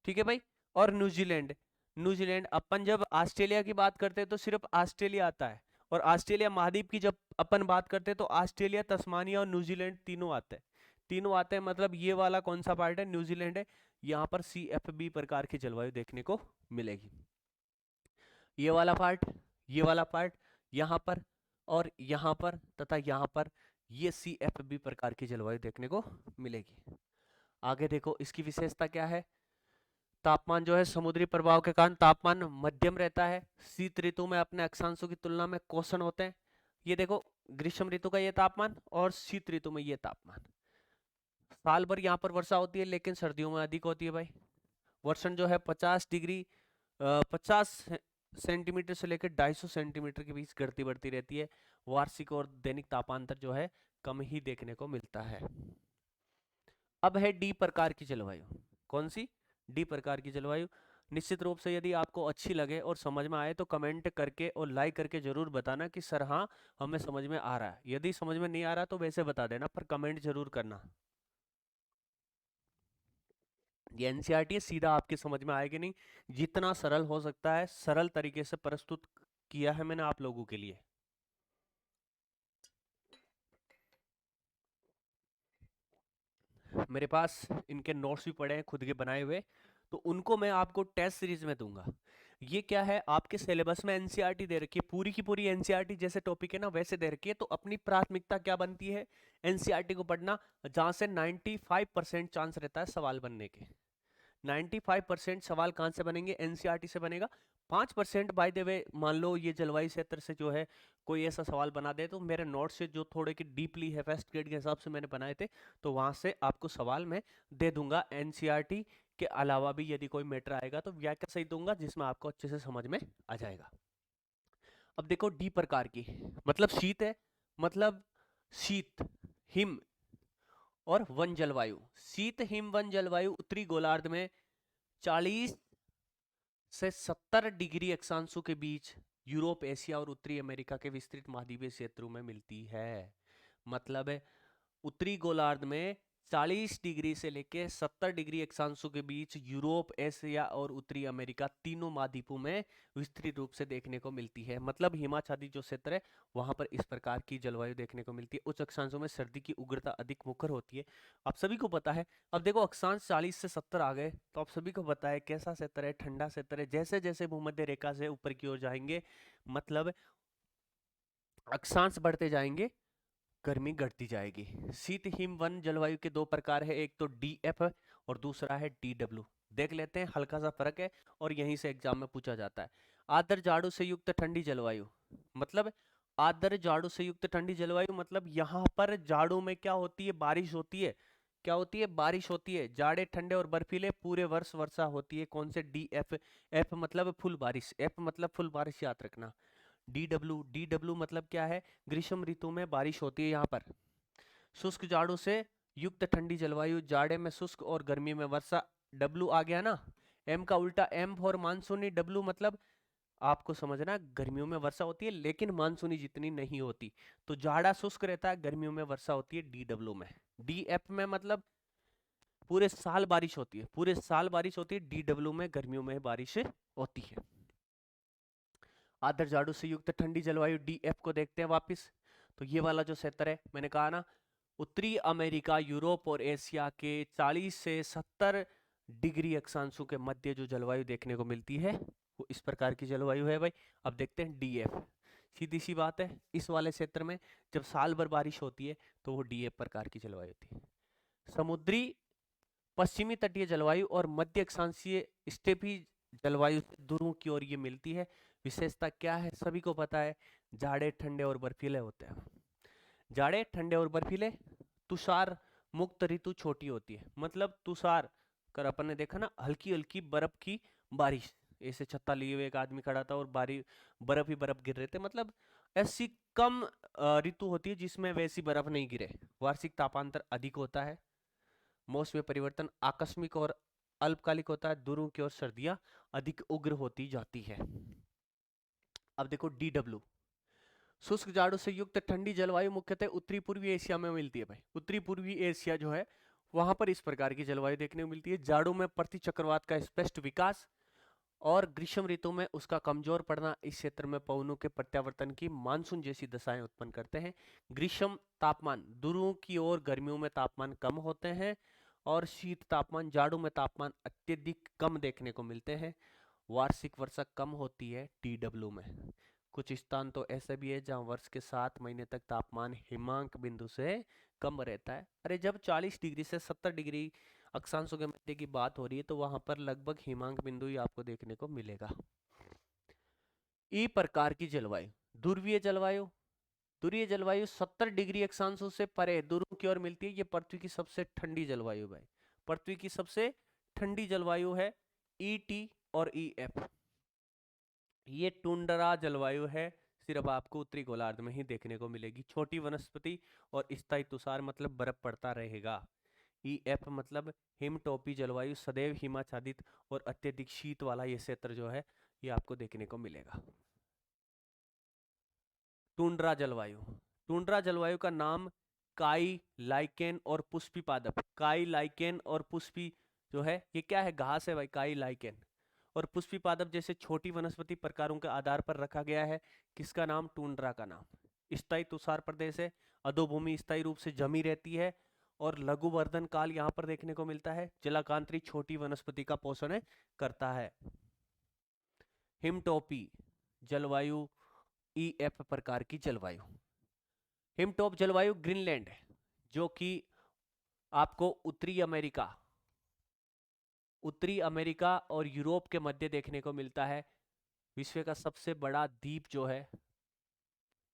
ठीक है भाई। और न्यूजीलैंड, न्यूजीलैंड अपन जब ऑस्ट्रेलिया की बात करते हैं तो सिर्फ ऑस्ट्रेलिया आता है, और ऑस्ट्रेलिया महाद्वीप की जब अपन बात करते हैं तो ऑस्ट्रेलिया, तस्मानिया और न्यूजीलैंड तीनों आते हैं, तीनों आते हैं। मतलब ये वाला कौन सा पार्ट है? न्यूजीलैंड है। यहाँ पर CFB प्रकार की जलवायु देखने को मिलेगी। ये वाला पार्ट, ये वाला पार्ट, यहाँ पर और यहाँ पर तथा यहाँ पर, ये CFB प्रकार की जलवायु देखने को मिलेगी। आगे देखो इसकी विशेषता क्या है? तापमान जो है समुद्री प्रभाव के कारण तापमान मध्यम रहता है। शीत ऋतु में अपने अक्षांशों की तुलना में कोषण होते हैं। ये देखो ग्रीष्म ऋतु का ये तापमान और शीत ऋतु में ये तापमान। साल भर यहाँ पर वर्षा होती है लेकिन सर्दियों में अधिक होती है भाई। वर्षण जो है 50 डिग्री 50 सेंटीमीटर से लेकर 250 सेंटीमीटर के बीच घटती बढ़ती रहती है। वार्षिक और दैनिक तापांतर जो है कम ही देखने को मिलता है। अब है डी प्रकार की जलवायु। कौन सी? डी प्रकार की जलवायु। निश्चित रूप से यदि आपको अच्छी लगे और समझ में आए तो कमेंट करके और लाइक करके जरूर बताना कि सर हाँ हमें समझ में आ रहा है। यदि समझ में नहीं आ रहा तो वैसे बता देना, पर कमेंट जरूर करना। ये एनसीईआरटी है, सीधा आपके समझ में आएगी नहीं। जितना सरल हो सकता है सरल तरीके से प्रस्तुत किया है मैंने आप लोगों के लिए। मेरे पास इनके नोट्स भी पड़े हैं खुद के बनाए हुए, तो उनको मैं आपको टेस्ट सीरीज में दूंगा। ये क्या है, आपके सिलेबस में एनसीईआरटी दे रखी है, पूरी की पूरी एनसीईआरटी जैसे टॉपिक है ना वैसे दे रखी है, तो अपनी प्राथमिकता क्या बनती है? एनसीईआरटी को पढ़ना, जहां से 95% चांस रहता है सवाल बनने के। 95% सवाल कहां से बनेंगे? एनसीईआरटी से बनेगा। 5% बाय द वे मान लो ये जलवायु क्षेत्र से जो है कोई ऐसा सवाल बना दे, तो मेरे नोट से जो थोड़े की डीपली है फर्स्ट ग्रेड के हिसाब से मैंने बनाए थे, तो वहां से आपको सवाल मैं दे दूंगा। एनसीईआरटी के अलावा भी यदि कोई मैटर आएगा तो व्याख्या सही दूंगा जिसमें आपको अच्छे से समझ में आ जाएगा। अब देखो डी प्रकार की, मतलब शीत है, मतलब शीत हिम और वन जलवायु। शीत हिम वन जलवायु उत्तरी गोलार्ध में 40 से 70 डिग्री अक्षांशों के बीच यूरोप, एशिया और उत्तरी अमेरिका के विस्तृत महाद्वीपीय क्षेत्रों में मिलती है। मतलब है उत्तरी गोलार्ध में 40 डिग्री से लेकर 70 डिग्री अक्षांशों के बीच यूरोप, एशिया और उत्तरी अमेरिका तीनों महाद्वीपों में विस्तृत रूप से देखने को मिलती है। मतलब हिमाच्छादित जो क्षेत्र है वहां पर इस प्रकार की जलवायु देखने को मिलती है। उच्च अक्षांशों में सर्दी की उग्रता अधिक मुखर होती है, आप सभी को पता है। अब देखो अक्षांश 40 से 70 आ गए तो आप सभी को पता है कैसा क्षेत्र है, ठंडा क्षेत्र है। जैसे जैसे भूमध्य रेखा से ऊपर की ओर जाएंगे, मतलब अक्षांश बढ़ते जाएंगे, गर्मी घटती जाएगी। शीत हिम वन जलवायु के दो प्रकार है, एक तो डीएफ और दूसरा है डीडब्ल्यू। देख लेते हैं, हल्का सा फर्क है और यहीं से एग्जाम में पूछा जाता है। आर्द्र जाड़ों से युक्त ठंडी जलवायु, मतलब आर्द्र जाड़ों से युक्त ठंडी जलवायु मतलब यहाँ पर जाड़ों में क्या होती है? बारिश होती है। क्या होती है? बारिश होती है। जाड़े ठंडे और बर्फीले पूरे वर्ष वर्षा होती है। कौन से? D F. एफ मतलब फुल बारिश, एफ मतलब फुल बारिश, याद रखना। डी डब्ल्यू, डी डब्ल्यू मतलब क्या है? ग्रीष्म ऋतु में बारिश होती है यहाँ पर। शुष्क जाड़ों से युक्त ठंडी जलवायु, जाड़े में शुष्क और गर्मी में वर्षा। डब्ल्यू आ गया ना, एम का उल्टा, एम फॉर मानसूनी। डब्ल्यू मतलब आपको समझना गर्मियों में वर्षा होती है लेकिन मानसूनी जितनी नहीं होती। तो जाड़ा शुष्क रहता है, गर्मियों में वर्षा होती है डी डब्ल्यू में। डी एफ में मतलब पूरे साल बारिश होती है, पूरे साल बारिश होती है। डी डब्ल्यू में गर्मियों में बारिश होती है। आर्द्र जाड़ों से युक्त ठंडी जलवायु डीएफ को देखते हैं वापस। तो ये वाला जो क्षेत्र है मैंने कहा ना, उत्तरी अमेरिका, यूरोप और एशिया के 40 से 70 डिग्री अक्षांशों के मध्य जो जलवायु देखने को मिलती है वो इस प्रकार की जलवायु है भाई। अब देखते हैं डीएफ। सीधी सी बात है, इस वाले क्षेत्र में जब साल भर बारिश होती है तो वो डीएफ प्रकार की जलवायु होती है। समुद्री पश्चिमी तटीय जलवायु और मध्य अक्षांशीय स्टेपी जलवायु ध्रुवों की ओर ये मिलती है। विशेषता क्या है? सभी को पता है, जाड़े ठंडे और बर्फीले होते हैं। जाड़े ठंडे और बर्फीले। तुषार मुक्त ऋतु छोटी होती है, मतलब तुषार कर अपन ने देखा ना, हल्की हल्की बर्फ की बारिश। ऐसे छत्ता लिए हुए एक आदमी खड़ा था और बर्फ ही बर्फ गिर रहे थे। मतलब ऐसी कम ऋतु होती है जिसमें वैसी बर्फ नहीं गिरे। वार्षिक तापांतर अधिक होता है। मौसमी परिवर्तन आकस्मिक और अल्पकालिक होता है। ध्रुवों की ओर सर्दियां अधिक उग्र होती जाती है। अब देखो डीडब्ल्यू। शुष्क जाड़ों से युक्त ठंडी जलवायु मुख्यतः उत्तरी पूर्वी एशिया में मिलती है भाई। उत्तरी पूर्वी एशिया जो है वहां पर इस प्रकार की जलवायु देखने को मिलती है। जाड़ों में प्रति चक्रवात का स्पष्ट विकास और ग्रीष्म ऋतु में उसका कमजोर पड़ना इस क्षेत्र में पवनों के प्रत्यावर्तन की मानसून जैसी दशाएं उत्पन्न करते हैं। ग्रीष्म तापमान ध्रुवों की ओर, गर्मियों में तापमान कम होते हैं और शीत तापमान, जाड़ों में तापमान अत्यधिक कम देखने को मिलते हैं। वार्षिक वर्षा कम होती है टीडब्ल्यू में। कुछ स्थान तो ऐसे भी है जहां वर्ष के 7 महीने तक तापमान हिमांक बिंदु से कम रहता है। अरे जब 40 डिग्री से 70 डिग्री अक्षांशों के मध्य की बात हो रही है तो वहां पर लगभग हिमांक बिंदु ही आपको देखने को मिलेगा। ई प्रकार की जलवायु, ध्रुवीय जलवायु, ध्रुवीय जलवायु 70 डिग्री अक्षांशों से परे ध्रुव की ओर मिलती है। ये पृथ्वी की सबसे ठंडी जलवायु भाई, पृथ्वी की सबसे ठंडी जलवायु है ईटी और ईएफ। ये टुंड्रा जलवायु है, सिर्फ आपको उत्तरी गोलार्ध में ही देखने को मिलेगी। छोटी वनस्पति और स्थायी तुषार मतलब बर्फ पड़ता रहेगा। ईएफ मतलब हिमटॉपी जलवायु, सदैव हिमाच्छादित और अत्यधिक शीत वाला ये क्षेत्र जो है ये आपको देखने को मिलेगा। टुंड्रा जलवायु, टुंड्रा जलवायु का नाम काई लाइकेन और पुष्पी पादप, काई लाइकेन और पुष्पी जो है ये क्या है, घास है भाई, काई लाइकेन और पुष्पी पादप जैसे छोटी वनस्पति प्रकारों के आधार पर रखा गया है। किसका नाम, टुंड्रा का नाम। स्थायी तुषार प्रदेश है, अधोभूमि स्थायी रूप से जमी रहती है और लघु वर्धन काल यहाँ पर देखने को मिलता है। जलाकांतरी छोटी वनस्पति का पोषण करता है। हिमटॉपी जलवायु ईएफ प्रकार की जलवायु। हिमटॉप जलवायु ग्रीनलैंड है, जो कि आपको उत्तरी अमेरिका और यूरोप के मध्य देखने को मिलता है। विश्व का सबसे बड़ा द्वीप जो है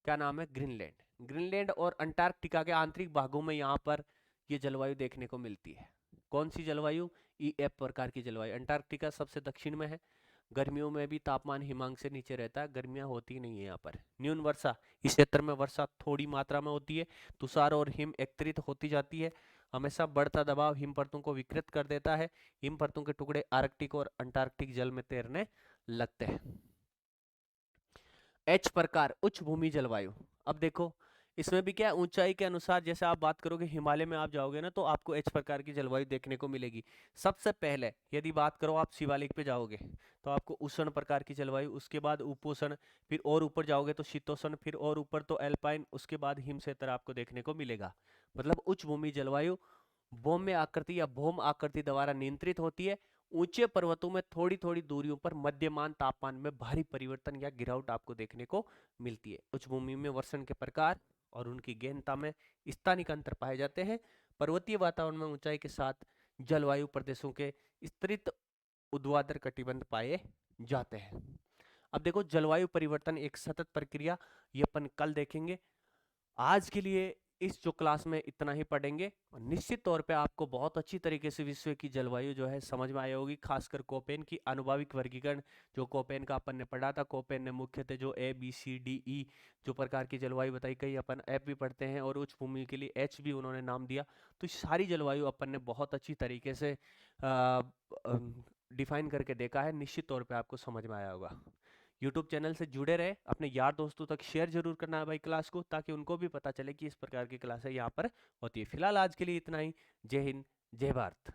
क्या नाम है, ग्रीनलैंड। ग्रीनलैंड और अंटार्कटिका के आंतरिक भागों में यहाँ पर ये जलवायु देखने को मिलती है। कौन सी जलवायु, ईएफ प्रकार की जलवायु। अंटार्कटिका सबसे दक्षिण में है। गर्मियों में भी तापमान हिमांक से नीचे रहता है, गर्मियां होती नहीं है यहाँ पर। न्यून वर्षा, इस क्षेत्र में वर्षा थोड़ी मात्रा में होती है। तुषार और हिम एकत्रित होती जाती है। हमेशा बढ़ता दबाव हिम परतों को विकृत कर देता है। हिम परतों के टुकड़े आर्कटिक और अंटार्कटिक जल में तैरने लगते हैं। एच प्रकार उच्च भूमि जलवायु। अब देखो इसमें भी क्या ऊंचाई के अनुसार, जैसे आप बात करोगे हिमालय में आप जाओगे ना तो आपको एच प्रकार की जलवायु देखने को मिलेगी। सबसे पहले यदि बात करो आप शिवालिक पे जाओगे तो आपको उष्ण प्रकार की जलवायु, उसके बाद उपोष्ण, फिर और ऊपर जाओगे तो शीतोष्ण, फिर और ऊपर तो एल्पाइन, उसके बाद हिम क्षेत्र आपको देखने को मिलेगा। मतलब उच्च भूमि जलवायु भौम्य आकृति या भौम आकृति द्वारा नियंत्रित होती है। ऊंचे पर्वतों में थोड़ी थोड़ी दूरियों पर मध्यमान तापमान में भारी परिवर्तन या गिरावट आपको देखने को मिलती है। उच्च भूमि में वर्षण के प्रकार और उनकी गहनता में स्थानिक अंतर पाए जाते हैं। पर्वतीय वातावरण में ऊंचाई के साथ जलवायु प्रदेशों के स्तरित ऊर्ध्वाधर कटिबंध पाए जाते हैं। अब देखो जलवायु परिवर्तन एक सतत प्रक्रिया, ये अपन कल देखेंगे। आज के लिए इस जो क्लास में इतना ही पढ़ेंगे। निश्चित तौर पे आपको बहुत अच्छी तरीके से विश्व की जलवायु जो है समझ में आई होगी, खासकर कोपेन की आनुभाविक वर्गीकरण जो कोपेन का अपन ने पढ़ा था। कोपेन ने मुख्यतः जो ABCDE जो प्रकार की जलवायु बताई, कई अपन F भी पढ़ते हैं और उच्च भूमि के लिए H भी उन्होंने नाम दिया। तो सारी जलवायु अपन ने बहुत अच्छी तरीके से डिफाइन करके देखा है। निश्चित तौर पर आपको समझ में आया होगा। YouTube चैनल से जुड़े रहे, अपने यार दोस्तों तक शेयर जरूर करना है भाई क्लास को, ताकि उनको भी पता चले कि इस प्रकार की क्लासें यहाँ पर होती है। फिलहाल आज के लिए इतना ही। जय हिंद, जय भारत।